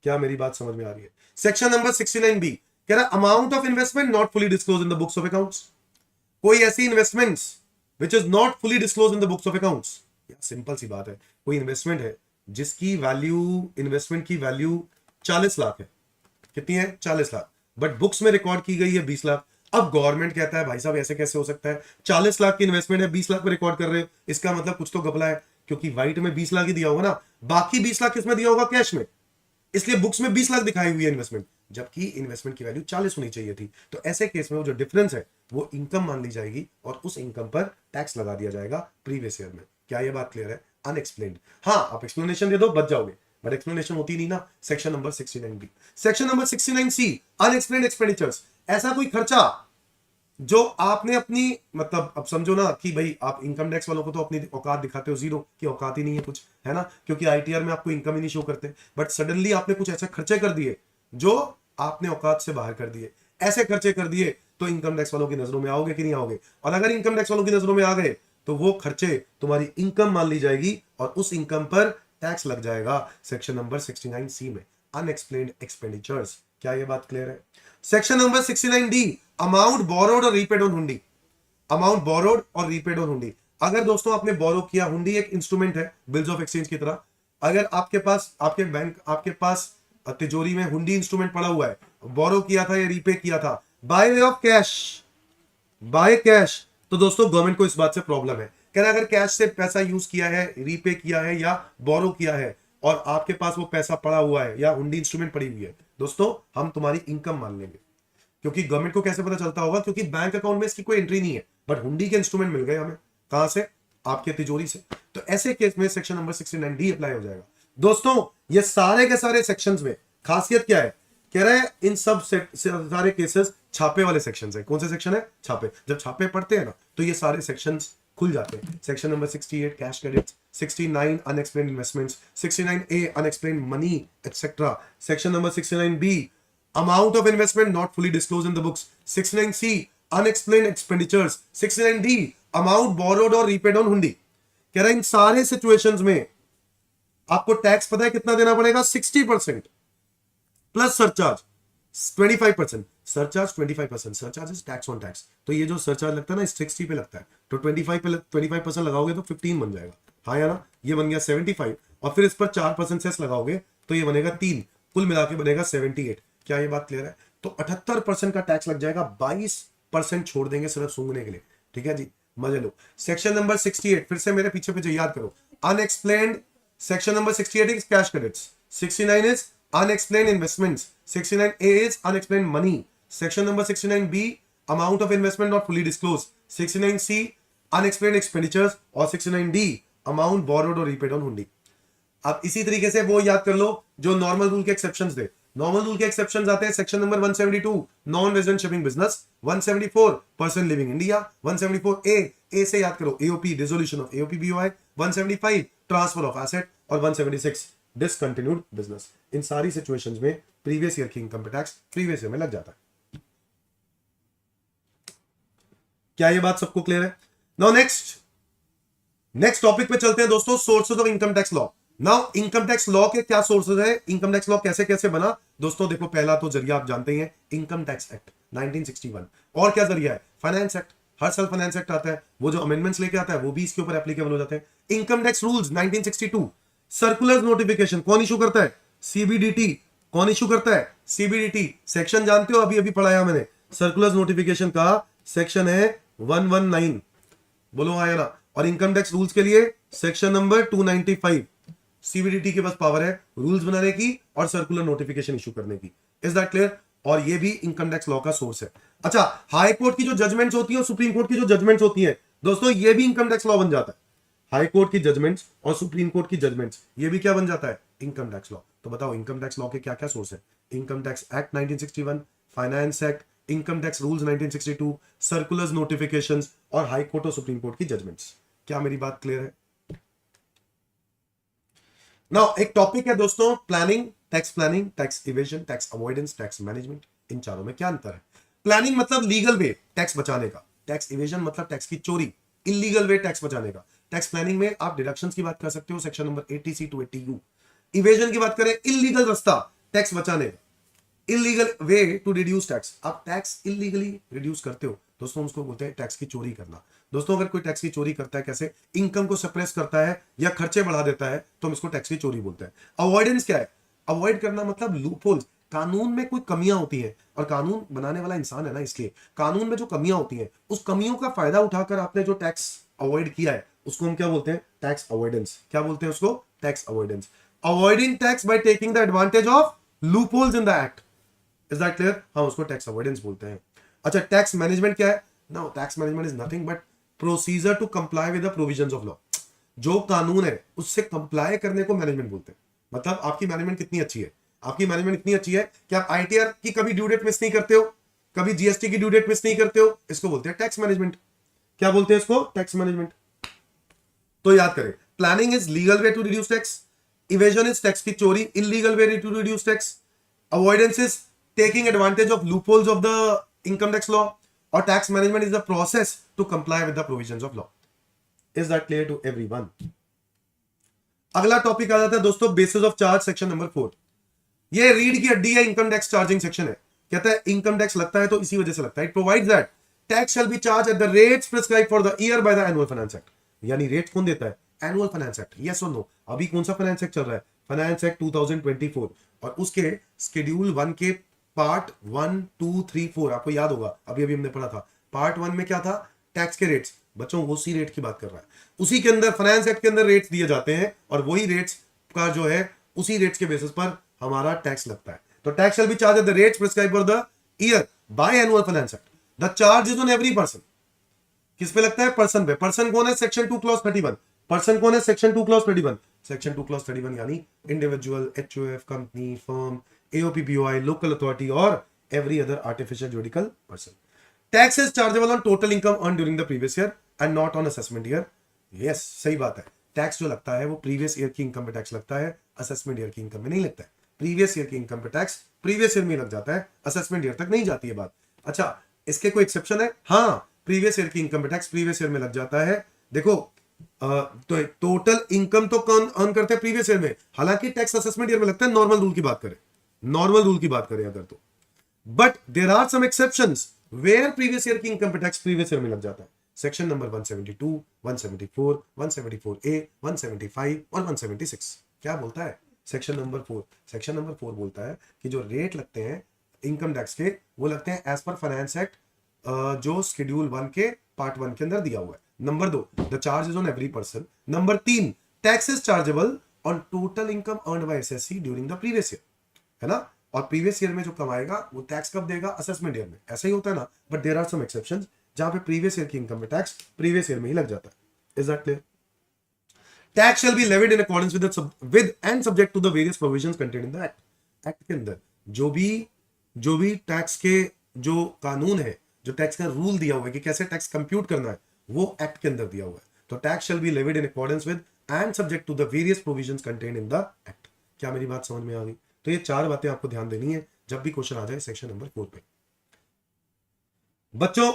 Speaker 1: क्या मेरी बात समझ में आ रही है? सेक्शन नंबर 69B कह रहा amount of investment not fully disclose in the books of accounts. कोई ऐसी investments which is not fully disclose in the books of accounts. Simple सी बात है, कोई इन्वेस्टमेंट है जिसकी वैल्यू, इन्वेस्टमेंट की वैल्यू 40 लाख है। कितनी है? 40 लाख, बट बुक्स में रिकॉर्ड की गई है 20 लाख। अब गवर्नमेंट कहता है, भाई साहब ऐसे कैसे हो सकता है? 40 लाख की इन्वेस्टमेंट है, 20 लाख में रिकॉर्ड कर रहे हो, इसका मतलब कुछ तो घपला है, क्योंकि व्हाइट में 20 लाख ही दिया होगा ना, बाकी 20 लाख किसमें दिया होगा? कैश में, इसलिए बुक्स में 20 लाख दिखाई हुई है इन्वेस्टमेंट, जबकि इन्वेस्टमेंट की वैल्यू 40 होनी चाहिए थी। तो ऐसे केस में वो जो डिफरेंस है वो इनकम मान ली जाएगी और उस इनकम पर टैक्स लगा दिया जाएगा प्रीवियस ईयर में। क्या ये बात क्लियर है? अनएक्सप्लेन्ड। हाँ, आप एक्सप्लेनेशन दे दो बच जाओगे, बट एक्सप्लेनेशन होती नहीं ना। Section number 69B। Section number 69C unexplained expenditures. ऐसा कोई खर्चा जो आपने अपनी, मतलब अब समझो ना कि भाई आप इनकम टैक्स वालों को तो अपनी औकात दिखाते हो जीरो, की औकात ही नहीं है कुछ, है ना, क्योंकि आईटीआर में आपको इनकम ही नहीं शो करते, बट सडनली आपने कुछ ऐसे खर्चे कर दिए जो आपने औकात से बाहर कर दिए। ऐसे खर्चे कर दिए तो इनकम टैक्स वालों की नजरों में आओगे कि नहीं आओगे? और अगर इनकम टैक्स वालों की नजरों में आ गए तो वो खर्चे तुम्हारी इनकम मान ली जाएगी और उस इनकम पर टैक्स लग जाएगा सेक्शन नंबर 69C में, अनएक्सप्लेन्ड एक्सपेंडिचर्स। क्या ये बात क्लियर है? Section number 69D amount borrowed और रीपेड ऑन हुंडी। अमाउंट बोरोड और रीपेड ऑन हुंडी। अगर दोस्तों आपने बोरो किया, हुंडी एक इंस्ट्रूमेंट है बिल्स ऑफ एक्सचेंज की तरह, अगर आपके पास, आपके बैंक, आपके पास तिजोरी में हुंडी इंस्ट्रूमेंट पड़ा हुआ है, बोरो किया था या रीपे किया था by way of cash, by cash, तो दोस्तों गवर्नमेंट को इस बात से प्रॉब्लम है। कहना अगर कैश से पैसा यूज किया है, रीपे किया है या बोरो किया है और आपके पास वो पैसा पड़ा हुआ है या हुंडी इंस्ट्रूमेंट पड़ी हुई है, दोस्तों हम तुम्हारी इनकम मान लेंगे। क्योंकि गवर्नमेंट को कैसे पता चलता होगा? क्योंकि बैंक अकाउंट में इसकी कोई एंट्री नहीं है, बट हुंडी के इंस्ट्रूमेंट मिल गए हमें। कहां से? आपके तिजोरी से। तो ऐसे केस में सेक्शन नंबर 69D अप्लाई हो जाएगा। दोस्तों ये सारे के सारे सेक्शंस में खासियत क्या है? कह रहा है इन सब सारे केसेस छापे वाले सेक्शंस है। कौन से सेक्शन है? छापे। जब छापे पढ़ते हैं ना तो ये सारे सेक्शंस खुल जाते हैं। Section number 68 cash credits, 69 unexplained investments, 69A unexplained money etcetera, section number 69B amount of investment not fully disclosed in the books, 69C unexplained expenditures, 69D amount borrowed or repaid on हुंडी। कह रहा है इन सारे situations में आपको tax पता है कितना देना पड़ेगा? 60% plus surcharge 25%, surcharge 25%, surcharge is tax on tax. तो ये जो सरचार्ज लगता है ना 60 पे लगता है, तो 25% लगाओगे तो 15 बन जाएगा, हाँ या ना? ये बन गया 75, और फिर इस पर 4% सेस लगाओगे तो ये बनेगा 3, कुल मिला के बनेगा 78। क्या ये बात क्लियर है? तो 78% का टैक्स लग जाएगा, 22% छोड़ देंगे सिर्फ सूंघने के लिए। ठीक है जी, मजे लो। सेक्शन नंबर 68, फिर से मेरे पीछे पीछे याद करो, unexplained. Section number 68 is cash credits, 69 is unexplained investments, 69A is unexplained money, section number 69B amount of investment not fully disclosed, 69C unexplained expenditures, और 69D amount borrowed or repaid on hundi। अब इसी तरीके से वो याद कर लो जो normal rule के एक्सेप्शंस थे। नॉर्मल रूल के एक्सेप्शंस आते हैं section number 172 non resident shipping business, 174 person living India, 174 ए से याद करो AOP dissolution of AOP BOI, 175 transfer of asset, और 176 डिसकंटिन्यूड बिजनेस। इन सारी सिचुएशंस में प्रीवियस ईयर की इनकम टैक्स प्रीवियस ईयर में लग जाता है। क्या ये बात सबको क्लियर है? नाउ नेक्स्ट टॉपिक पे चलते हैं दोस्तों, sources of income tax law. Now income tax law के क्या सोर्सेज है, इनकम टैक्स लॉ कैसे कैसे बना? दोस्तों देखो, पहला तो जरिया आप जानते ही हैं, इनकम टैक्स एक्ट 1961। और क्या जरिया है? Finance act. हर साल फाइनेंस एक्ट आता है, वो जो अमेंडमेंट्स लेके आता है वो भी इसके ऊपर एप्लीकेबल हो जाते हैं। Income tax rules 1962, circular notification कौन इशू करता है? सीबीडीटी। कौन इशू करता है? सीबीडीटी। सेक्शन जानते हो, अभी अभी पढ़ाया मैंने, सर्कुलर नोटिफिकेशन का सेक्शन है 119, बोलो हाँ या ना? और इनकम टैक्स रूल्स के लिए सेक्शन नंबर 295। सीबीडीटी के पास पावर है रूल्स बनाने की और सर्कुलर नोटिफिकेशन इशू करने की। Is that clear? और ये भी इनकम टैक्स लॉ का सोर्स है। अच्छा, हाई कोर्ट की जो जजमेंट्स होती है और सुप्रीम कोर्ट की जो जजमेंट्स होती है दोस्तों, ये भी इनकम टैक्स लॉ बन जाता है। हाई कोर्ट की जजमेंट्स और सुप्रीम कोर्ट की जजमेंट्स, ये भी क्या बन जाता है? Income tax law. तो बताओ इनकम टैक्स लॉ के क्या क्या सोर्स है? Income tax act 1961, finance act, income tax rules 1962, circulars notifications, और हाई कोर्ट और सुप्रीम कोर्ट की जजमेंट्स। क्या मेरी बात क्लियर है? नाउ एक टॉपिक है दोस्तों, planning, tax evasion, tax avoidance, tax management. इन चारों में क्या अंतर है? प्लानिंग मतलब लीगल वे टैक्स बचाने का, टैक्स इवेजन मतलब टैक्स की चोरी, इलीगल वे टैक्स बचाने का। टैक्स प्लानिंग में आप डिडक्शंस की बात कर सकते हो, section number 80C to 80U। Evasion की बात करें, इलीगल रास्ता टैक्स बचाने का, illegal way to reduce tax. आप टैक्स इलीगली रिड्यूस करते हो दोस्तों, उसको बोलते हैं टैक्स की चोरी करना। दोस्तों अगर कोई टैक्स की चोरी करता है, कैसे? इनकम को सप्रेस करता है या खर्चे बढ़ा देता है, तो हम इसको टैक्स की चोरी बोलते हैं। अवॉइडेंस क्या है? अवॉइड करना मतलब लूपहोल्स, कानून में कोई कमियां होती हैं, और कानून बनाने वाला इंसान है ना, इसलिए कानून में जो कमियां होती हैं, उस कमियों का फायदा उठाकर आपने जो टैक्स अवॉइड किया है, उसको हम क्या बोलते हैं? Tax avoidance. क्या बोलते हैं उसको? Tax avoidance. Avoiding tax by taking the advantage of loopholes in the act. Is that clear? हम उसको टैक्स अवॉइडेंस बोलते हैं। अच्छा, टैक्स मैनेजमेंट क्या है? Now tax management is nothing but procedure to comply with the provisions of law. जो कानून है उससे कंप्लाई करने को मैनेजमेंट बोलते हैं। मतलब आपकी मैनेजमेंट कितनी अच्छी है? आपकी मैनेजमेंट इतनी अच्छी है कि आप आईटीआर की कभी ड्यू डेट मिस नहीं करते हो, कभी जीएसटी की ड्यू डेट मिस नहीं करते हो, इसको बोलते हैं टैक्स मैनेजमेंट। क्या बोलते हैं इसको? Tax management. तो याद करें, planning is legal way to reduce tax, evasion is tax की चोरी, illegal way to reduce tax, avoidance is taking advantage of loopholes of the income tax law, और tax management is the process to comply with the provisions of law. Is that clear to everyone? अगला topic आ जाता है दोस्तों, basis of charge, section number 4। ये रीढ़ की हड्डी है, इनकम टैक्स चार्जिंग सेक्शन है। कहता है इनकम टैक्स लगता है तो इसी वजह से लगता है। It provides that tax shall B charge at the rates prescribed for the year by the annual finance act. यानी रेट कौन देता है? Annual finance act. यस और नो? अभी कौन सा फाइनेंस एक्ट चल रहा है? फाइनेंस एक्ट 2024, और उसके शेड्यूल 1 के पार्ट 1, 2, 3, 4 आपको याद होगा, अभी अभी हमने पढ़ा था। पार्ट 1 में क्या था? टैक्स के रेट्स। बच्चों उसी रेट की बात कर रहा है, उसी के अंदर फाइनेंस एक्ट के अंदर रेट्स दिए जाते हैं, और वही रेट्स का जो है उसी रेट्स के बेसिस पर हमारा टैक्स लगता है। तो tax shall B charge at the rates prescribed for the year by annual finance act. The charge is on every person. किस पे लगता है? पर्सन पे। पर्सन कौन है? Section 2 clause 31। पर्सन कौन है? Section 2 clause 31। सेक्शन 2 क्लॉज 31 यानी individual, HOF, company, firm, AOP, BOI, local authority और every other artificial juridical person. Tax is chargeable on total income earn during the previous year and not on assessment year. Yes, सही बात है। Tax जो लगता है वो previous year की income पे टैक्स लगता है, असेसमेंट ईयर की इनकम में नहीं लगता है। प्रीवियस ईयर की इनकम पे टैक्स प्रीवियस ईयर में लग जाता है, असेसमेंट ईयर तक नहीं जाती है बात। अच्छा, इसके कोई एक्सेप्शन है? हाँ, प्रीवियस ईयर की इनकम पे टैक्स प्रीवियस ईयर में लग जाता है। देखो, तो टोटल इनकम तो कौन अर्न करते हैं प्रीवियस ईयर में, हालांकि टैक्स असेसमेंट ईयर में लगता है, नॉर्मल रूल की बात करें, नॉर्मल रूल की बात करें अगर तो। But there are some exceptions where previous year की इनकम पे टैक्स प्रीवियस ईयर में लग जाता है। सेक्शन नंबर 172, 174, 174A, 175 और 176 क्या बोलता है? सेक्शन नंबर 4, सेक्शन नंबर 4 बोलता है कि जो रेट लगते हैं इनकम टैक्स के, वो लगते हैं एज पर फाइनेंस एक्ट, जो शेड्यूल 1 के पार्ट 1 के अंदर दिया हुआ है। Number 2, the charge is on every person. Number 3, tax is chargeable on total income earned by assessee during the previous year, है ना। और प्रीवियस ईयर में जो कमाएगा वो टैक्स कब देगा? असेसमेंट ईयर में, ऐसा ही होता है ना। But there are some exceptions जहां पे प्रीवियस ईयर की इनकम में टैक्स प्रीवियस ईयर में ही लग जाता है। Is that clear? Tax shall be levied in accordance with and subject to the various provisions contained in the act. Act के अंदर जो भी टैक्स के जो कानून है, जो टैक्स का रूल दिया हुआ है कि कैसे टैक्स कंप्यूट करना है, वो एक्ट के अंदर दिया हुआ है। तो tax shall be levied in accordance with and subject to the various provisions contained in the act. क्या मेरी बात समझ में आ गई? तो ये 4 बातें आपको ध्यान देनी है जब भी क्वेश्चन आ जाए सेक्शन नंबर 4 पे। बच्चों,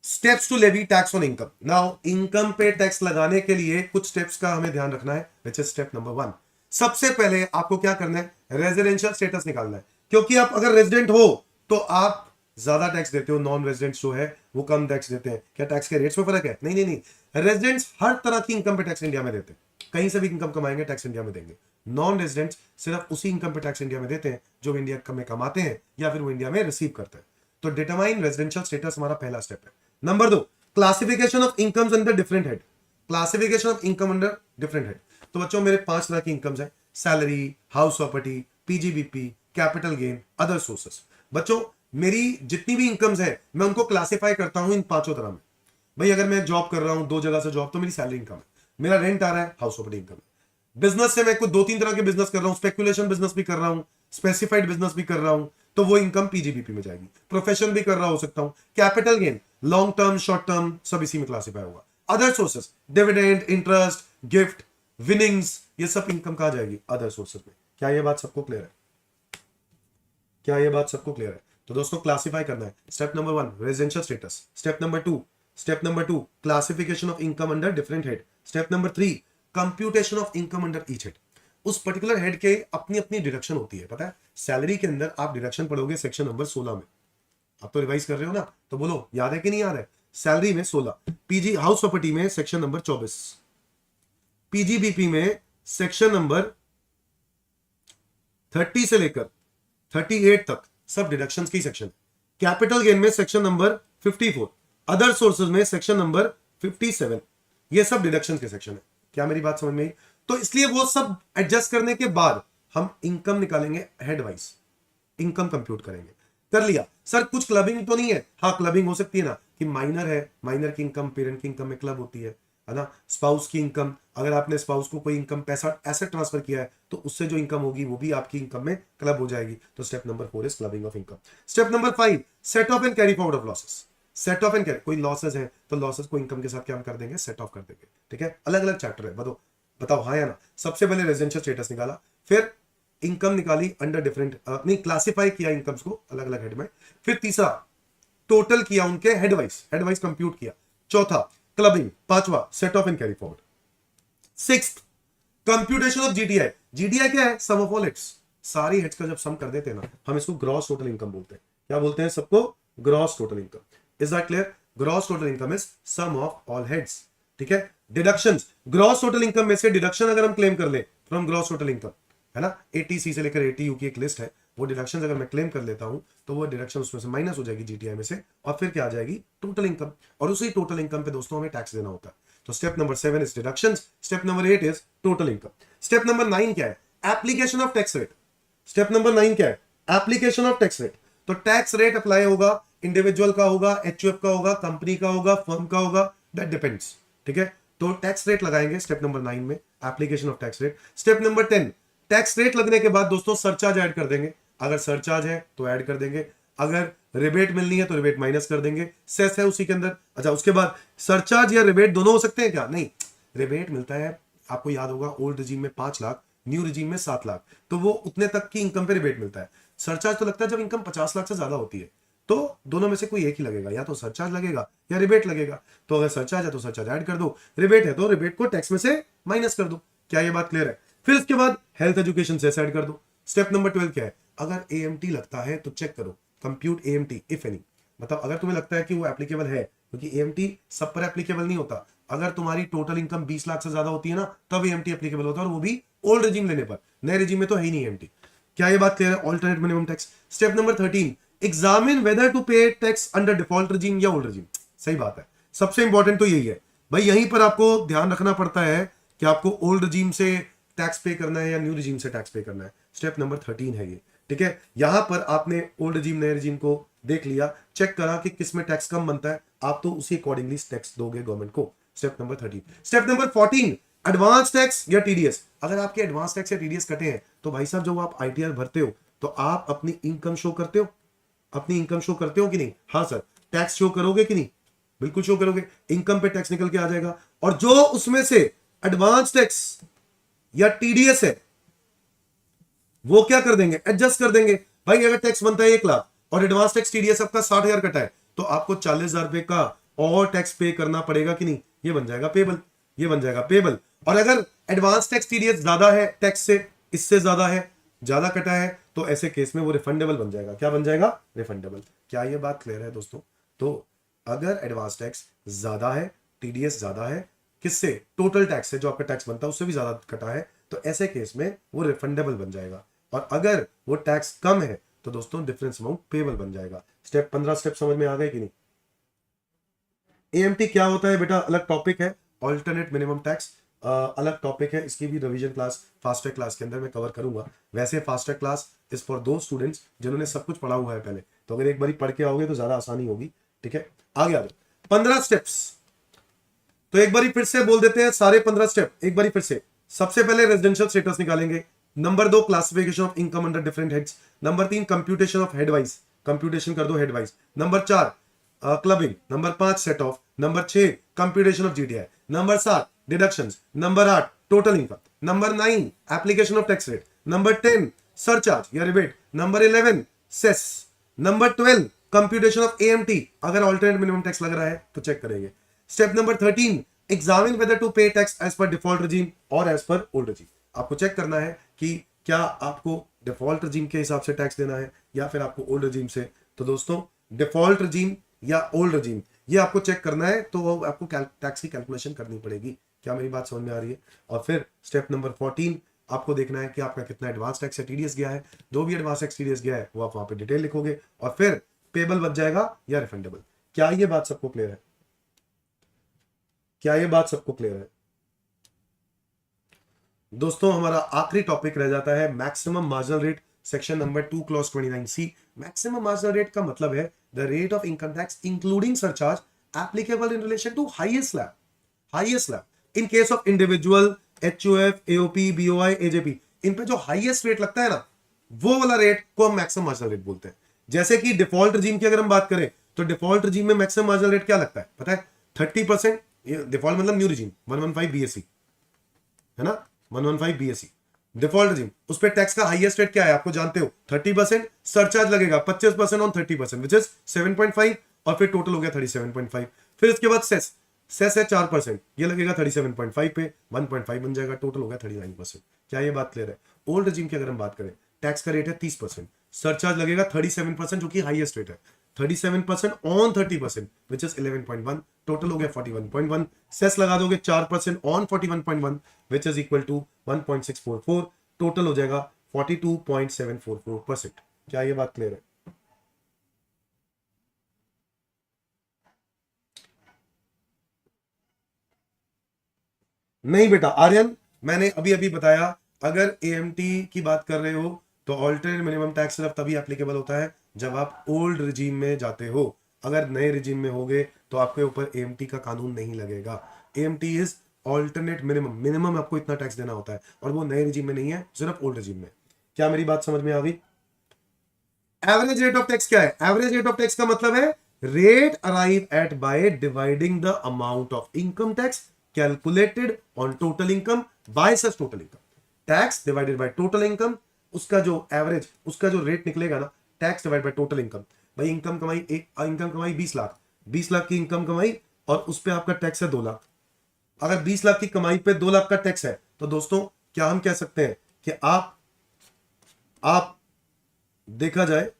Speaker 1: steps to levy tax on income. Now income पे टैक्स लगाने के लिए कुछ स्टेप्स का हमें ध्यान रखना है, विच इज स्टेप नंबर 1। सबसे पहले आपको क्या करना है? रेजिडेंशियल स्टेटस निकालना है, क्योंकि आप अगर रेजिडेंट हो तो आप ज्यादा टैक्स देते हो, नॉन रेजिडेंट्स जो है वो कम टैक्स देते हैं। क्या टैक्स के रेट्स में फर्क है? नहीं नहीं नहीं, रेजिडेंट्स हर तरह की इनकम पे टैक्स इंडिया में देते हैं, कहीं से भी इनकम कमाएंगे टैक्स इंडिया में देंगे। नॉन रेजिडेंट्स सिर्फ उसी इनकम पे टैक्स इंडिया में देते हैं जो इंडिया में कमाते हैं या फिर वो इंडिया में रिसीव करते हैं। तो डिटरमाइन रेजिडेंशियल स्टेटस हमारा पहला स्टेप है। Number 2, classification of incomes under different head. Classification of income under different head. तो बच्चों मेरे 5 तरह की इनकम्स है: salary, house property, PGBP, capital gain, other sources. बच्चों मेरी जितनी भी इनकम्स है मैं उनको क्लासिफाई करता हूं इन 5 तरह में। भाई अगर मैं जॉब कर रहा हूं 2 जगह से जॉब, तो मेरी सैलरी इनकम है, मेरा रेंट आ रहा है, हाउस प्रॉपर्टी इनकम है। बिजनेस से मैं कुछ 2-3 तरह के बिजनेस कर रहा हूं, स्पेकुलेशन बिजनेस भी कर रहा हूं, स्पेसिफाइड बिजनेस भी कर रहा हूं, तो वो इनकम पीजीबीपी में जाएगी। प्रोफेशन भी कर रहा हो सकता हूं। Capital gain long term, short term, सब इसी में क्लासिफाई होगा। Other sources, dividend, interest, gift, winnings, ये सब इनकम कहां जाएगी? अदर सोर्सेस में। क्या ये बात सबको क्लियर है? क्या ये बात सबको क्लियर है? तो दोस्तों क्लासिफाई करना है। Step number 1, residential status. Step number 2, classification of income under different head. Step number 3, computation of income under each head. उस पर्टिकुलर हेड के अपनी अपनी डिडक्शन होती है, पता है। सैलरी के अंदर आप डिडक्शन पढ़ोगे सेक्शन नंबर 16 में। आप तो रिवाइज कर रहे हो ना, तो बोलो याद है कि नहीं याद है? सैलरी में 16, पीजी हाउस प्रॉपर्टी में सेक्शन नंबर 24, पीजीबीपी में सेक्शन नंबर 30 से लेकर 38 तक सब डिडक्शंस की सेक्शन। कैपिटल गेन में सेक्शन नंबर 54, अदर सोर्सेज में सेक्शन नंबर 57, ये सब डिडक्शन के सेक्शन है। क्या मेरी बात समझ में आई? तो इसलिए वो सब एडजस्ट करने के बाद हम इनकम निकालेंगे, हेड वाइज इनकम कंप्यूट करेंगे। कर लिया सर, कुछ क्लबिंग तो नहीं है? हाँ क्लबिंग हो सकती है ना, कि माइनर है, माइनर की इनकम पेरेंट की इनकम में क्लब होती है ना। स्पाउस की इनकम, अगर आपने स्पाउस को कोई इनकम पैसा एसेट ट्रांसफर किया है तो उससे जो इनकम होगी वो भी आपकी इनकम में क्लब हो जाएगी। तो step number 4 is clubbing of income. Step number 5, set of and carry forward of losses. Set of and carry, कोई लॉसेस है तो लॉसेस को इनकम के साथ क्या हम कर देंगे? सेट ऑफ कर देंगे। ठीक है, अलग अलग चैप्टर है, बताओ हाँ या ना। सबसे पहले रेजिडेंशियल स्टेटस निकाला, फिर इनकम निकाली अंडर डिफरेंट, नहीं क्लासिफाई किया इनकम्स को अलग अलग हेड में। फिर तीसरा टोटल किया उनके हेड वाइज कंप्यूट किया। चौथा क्लबिंग। पांचवा set of and carry forward. Sixth computation of GTI. GTI क्या है? सम ऑफ ऑल हेड्स। सारी हेड्स का जब सम कर देते हैं ना, हम इसको ग्रॉस टोटल इनकम बोलते हैं। क्या बोलते हैं सबको? Gross total income. Is that clear? Gross total income is sum of all heads. ठीक है। डिडक्शंस, ग्रॉस टोटल इनकम में से डिडक्शन अगर हम क्लेम कर ले फ्रॉम ग्रॉस टोटल इनकम, है ना, 80C से लेकर 80U की एक लिस्ट है, वो डिडक्शन अगर मैं क्लेम कर लेता हूं तो वो डिडक्शन उसमें से माइनस हो जाएगी जीटीआई में से, और फिर क्या आ जाएगी? Total income. और उसी टोटल इनकम पे दोस्तों हमें टैक्स देना होता है। तो step number 7 is deductions, step number 8 is total income. Step number 9 क्या है? Application of tax rate. Step number 9 क्या है? Application of tax rate. तो टैक्स रेट अप्लाई होगा, इंडिविजुअल का होगा, एचयूएफ का होगा, कंपनी का होगा, फर्म का होगा, दैट डिपेंड्स। ठीक है, तो टैक्स रेट लगाएंगे स्टेप नंबर 9 में, application of tax rate. Step number 10, tax rate लगने के बाद दोस्तों सरचार्ज ऐड कर देंगे। अगर सरचार्ज है तो ऐड कर देंगे, अगर रिबेट मिलनी है तो रिबेट माइनस कर देंगे, सेस है उसी के अंदर। अच्छा, उसके बाद सरचार्ज या रिबेट दोनों हो सकते हैं क्या? नहीं, रिबेट मिलता है, आपको याद होगा ओल्ड रिजीम में 5 लाख, न्यू रिजीम में 7 लाख, तो वो उतने तक की इनकम पे रिबेट मिलता है। सरचार्ज तो लगता है जब इनकम 50 लाख से ज्यादा होती है, तो दोनों में से कोई एक ही लगेगा, या तो सरचार्ज लगेगा या रिबेट लगेगा। तो अगर सरचार्ज है तो सरचार्ज ऐड कर दो, रिबेट है तो रिबेट को टैक्स में से माइनस कर दो। क्या ये बात क्लियर है? फिर इसके बाद हेल्थ एजुकेशन से ऐड कर दो। स्टेप नंबर 12 क्या है? अगर एएमटी लगता है तो चेक करो, कंप्यूट एएमटी इफ एनी। मतलब अगर तुम्हें लगता है कि वो एप्लीकेबल है, क्योंकि एएमटी सब पर एप्लीकेबल नहीं होता। अगर तुम्हारी टोटल इनकम 20 लाख से ज्यादा होती है ना, तब एएमटी एप्लीकेबल होता है, और वो भी ओल्ड रेजिम लेने पर। नए रेजिम में तो है ही नहीं एएमटी। क्या ये बात क्लियर है? Alternate minimum tax. Step number 13, examine whether to pay tax under default regime या ओल्ड रेजिम। सही बात है, सबसे इंपॉर्टेंट तो यही है भाई। यहीं पर आपको ध्यान रखना पड़ता है कि आपको ओल्ड रेजिम से टैक्स पे करना है या न्यू रेजिम से टैक्स पे करना है। स्टेप नंबर 13 है ये, ठीक है। यहां पर आपने ओल्ड रेजिम नए रेजिम को देख लिया, चेक करा कि किस में टैक्स कम बनता है, आप तो उसी अकॉर्डिंगली टैक्स दोगे गवर्नमेंट को। Step number 13। Step number 14, advance tax या टीडीएस। अगर आपके एडवांस टैक्स या टीडीएस कटे हैं तो भाई साहब जब आप आईटीआर भरते हो तो आप अपनी इनकम शो करते हो, अपनी इनकम शो करते हो कि नहीं? हाँ सर। टैक्स शो करोगे कि नहीं? बिल्कुल शो करोगे। इनकम पे टैक्स निकल के आ जाएगा, और जो उसमें से एडवांस टैक्स या टीडीएस है वो क्या कर देंगे? एडजस्ट कर देंगे। भाई अगर टैक्स बनता है 1 लाख और एडवांस टैक्स टीडीएस आपका 60,000 कटा है, तो आपको 40,000 रुपए का और टैक्स पे करना पड़ेगा कि नहीं? ये बन जाएगा पेबल, ये बन जाएगा पेबल। और अगर एडवांस टैक्स टीडीएस ज्यादा है, टैक्स से इससे ज्यादा है, ज्यादा कटा है, तो ऐसे केस में वो रिफंडेबल बन जाएगा। क्या बन जाएगा? रिफंडेबल। क्या ये बात क्लियर है दोस्तों? तो अगर एडवांस टैक्स ज्यादा है, टीडीएस ज्यादा है, किससे? टोटल टैक्स से, जो आपका टैक्स बनता है उससे भी ज्यादा कटा है, तो ऐसे केस में वो रिफंडेबल बन जाएगा। और अगर वो टैक्स कम है तो दोस्तों डिफरेंस अमाउंट पेबल बन जाएगा। स्टेप 15 स्टेप समझ में आ गए कि नहीं? एएमटी क्या होता है बेटा, अलग टॉपिक है। ऑल्टरनेट मिनिमम टैक्स अलग टॉपिक है, इसकी भी revision class fast track class के अंदर मैं कवर करूंगा। वैसे fast track class is for दो स्टूडेंट्स जिन्होंने सब कुछ पढ़ा हुआ है पहले, तो अगर एक बार पढ़ के आओगे तो ज्यादा आसानी होगी, ठीक है। आगे आ जाओ। 15 स्टेप्स, तो एक बार फिर से बोल देते हैं सारे 15 स्टेप एक बार फिर से। सबसे पहले रेजिडेंशियल स्टेटस निकालेंगे। Number 2, classification of income under different heads. Number 3, computation of head wise, computation कर दो head wise. Number 4, clubbing. Number 5, set off. Number 6, computation of GTI. Number 7, deductions. Number 8, total income. Number 9, application of tax rate. Number 10, surcharge या rebate. Number 11, cess. Number 12, computation of AMT, अगर alternate minimum tax लग रहा है तो check करेंगे। Step number 13, examine whether to pay tax as per default regime और as per old regime. आपको check करना है कि क्या आपको डिफॉल्ट रेजिम के हिसाब से टैक्स देना है या फिर आपको ओल्ड रेजिम से। तो दोस्तों डिफॉल्ट रेजिम या ओल्ड रेजिम ये आपको चेक करना है, तो आपको टैक्स की कैलकुलेशन करनी पड़ेगी। क्या मेरी बात समझ में आ रही है? और फिर स्टेप नंबर 14, आपको देखना है कि आपका कितना एडवांस टैक्स या टीडीएस गया है। जो भी एडवांस टैक्स टीडीएस गया है वो आप वहां पे डिटेल लिखोगे, और फिर पेबल बच जाएगा या रिफंडेबल। क्या ये बात सबको क्लियर है? क्या ये बात सबको क्लियर है? दोस्तों हमारा आखिरी टॉपिक रह जाता है maximum marginal rate, section number 2 clause 29C। Maximum marginal rate का मतलब है the rate of income tax including surcharge applicable in relation to highest slab, highest slab in case of individual, HUF, AOP, BOI, AJP. इन पे जो highest rate लगता है ना, वो वाला रेट को हम मैक्सिमम मार्जिनल रेट बोलते हैं। जैसे कि डिफॉल्ट रेजिम की अगर हम बात करें तो डिफॉल्ट रेजिम में मैक्सिमम मार्जिनल रेट क्या लगता है पता है? 30%। डिफॉल्ट मतलब न्यू रेजिम 115 बीएससी है ना, 115 बीएससी डिफॉल्ट रेजिम। उस पे टैक्स का हाईएस्ट रेट क्या है आपको जानते हो? 30%। सरचार्ज लगेगा 25% ऑन 30%, विच इज 7.5, और फिर टोटल हो गया 37.5। फिर इसके बाद सेस, सेस है 4%, ये लगेगा 37.5 पे, 1.5 बन जाएगा, टोटल हो गया 39%। क्या ये बात क्लियर है? ओल्ड रेजिम की अगर हम बात करें, टैक्स का रेट है 30%, सरचार्ज लगेगा 37% जो कि हाईएस्ट रेट है, 37% ऑन 30%, विच इज 11.1, टोटल हो गया 41.1। सेस लगा दोगे 4% on 41.1, which is equal to 1.644, total हो जाएगा 42.744%। क्या ये बात क्लियर है? नहीं बेटा आर्यन, मैंने अभी अभी बताया अगर एएमटी की बात कर रहे हो तो ऑल्टरनेट मिनिमम टैक्स सिर्फ तभी एप्लीकेबल होता है जब आप ओल्ड रिजीम में जाते हो। अगर नए रिजीम में होगे तो आपके ऊपर एएमटी का कानून नहीं लगेगा। AMT is alternate minimum, minimum आपको इतना टैक्स देना होता है, और वो नए रिजीम में नहीं है, सिर्फ ओल्ड रिजीम में। क्या मेरी बात समझ में आ गई? एवरेज रेट ऑफ टैक्स क्या है? एवरेज रेट ऑफ टैक्स का मतलब है rate arrive at by dividing the amount of income tax calculated on total income by such total income. Tax divided by total income, उसका जो average, उसका जो rate निकलेगा ना, tax divide by total income, भाई इनकम कमाई 20 लाख, 20 लाख की income कमाई और उस पर आपका टैक्स है 2 लाख। अगर 20 लाख की कमाई पे 2 लाख का टैक्स है तो दोस्तों क्या हम कह सकते हैं कि आप देखा जाए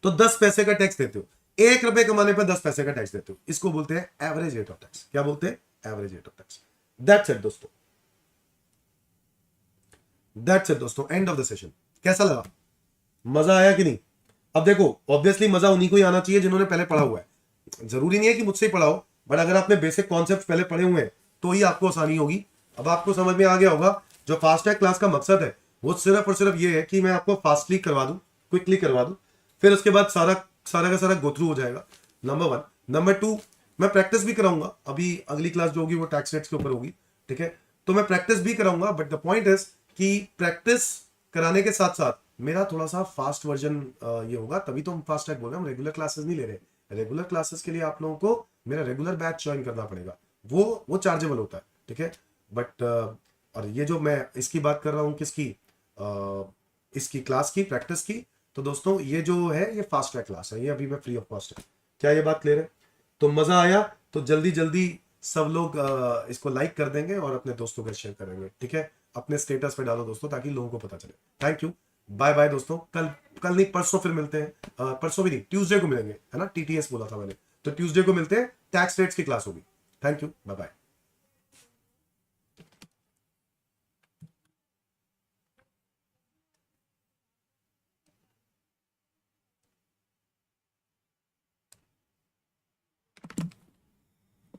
Speaker 1: तो 10 पैसे का टैक्स देते हो, 1 रुपए कमाने पर 10 पैसे का टैक्स देते हो। इसको बोलते हैं एवरेज रेट ऑफ टैक्स। क्या बोलते हैं? Average rate of tax. That's it दोस्तों, दैट्स इट दोस्तों, एंड ऑफ द सेशन। कैसा लगा? मजा आया कि नहीं? अब देखो ऑब्वियसली मजा उन्हीं को ही आना चाहिए जिन्होंने पहले पढ़ा हुआ है। जरूरी नहीं है कि मुझसे ही पढ़ाओ, बट अगर आपने बेसिक कॉन्सेप्ट पहले पढ़े हुए हैं तो ही आपको आसानी होगी। अब आपको समझ में आ गया होगा जो फास्ट टैग क्लास का मकसद है वो सिर्फ और सिर्फ ये है कि मैं आपको फास्टली करवा दूं, क्विकली करवा दूं, फिर उसके बाद सारा का सारा गो थ्रू हो जाएगा। नंबर 1। नंबर 2, मैं प्रैक्टिस भी कराऊंगा। अभी अगली क्लास जो होगी वो टैक्स रेट्स के ऊपर होगी, ठीक है? तो मैं प्रैक्टिस भी कराऊंगा, बट द पॉइंट इज कि प्रैक्टिस कराने के साथ साथ मेरा थोड़ा सा फास्ट वर्जन ये होगा, तभी तो हम फास्ट टैग बोल रहे हैं। हम रेगुलर क्लासेस नहीं ले रहे। रेगुलर क्लासेस के लिए आप लोगों को मेरा रेगुलर बैच ज्वाइन करना पड़ेगा, वो चार्जेबल होता है, ठीक है? बट और ये जो मैं इसकी बात कर रहा हूँ किसकी, इसकी क्लास की, प्रैक्टिस की, तो दोस्तों ये जो है ये फास्ट ट्रैक क्लास है, ये अभी मैं फ्री ऑफ कॉस्ट है। क्या ये बात क्लियर है? तो मजा आया तो जल्दी जल्दी सब लोग इसको लाइक कर देंगे और अपने दोस्तों को शेयर करेंगे, ठीक है? अपने स्टेटस पे डालो दोस्तों ताकि लोगों को पता चले। थैंक यू, बाय बाय दोस्तों। कल नहीं परसों फिर मिलते हैं। परसों भी नहीं, ट्यूसडे को मिलेंगे, है ना? टीटीएस बोला था मैंने, तो ट्यूसडे को मिलते हैं, टैक्स रेट्स की क्लास होगी। Thank you, bye bye.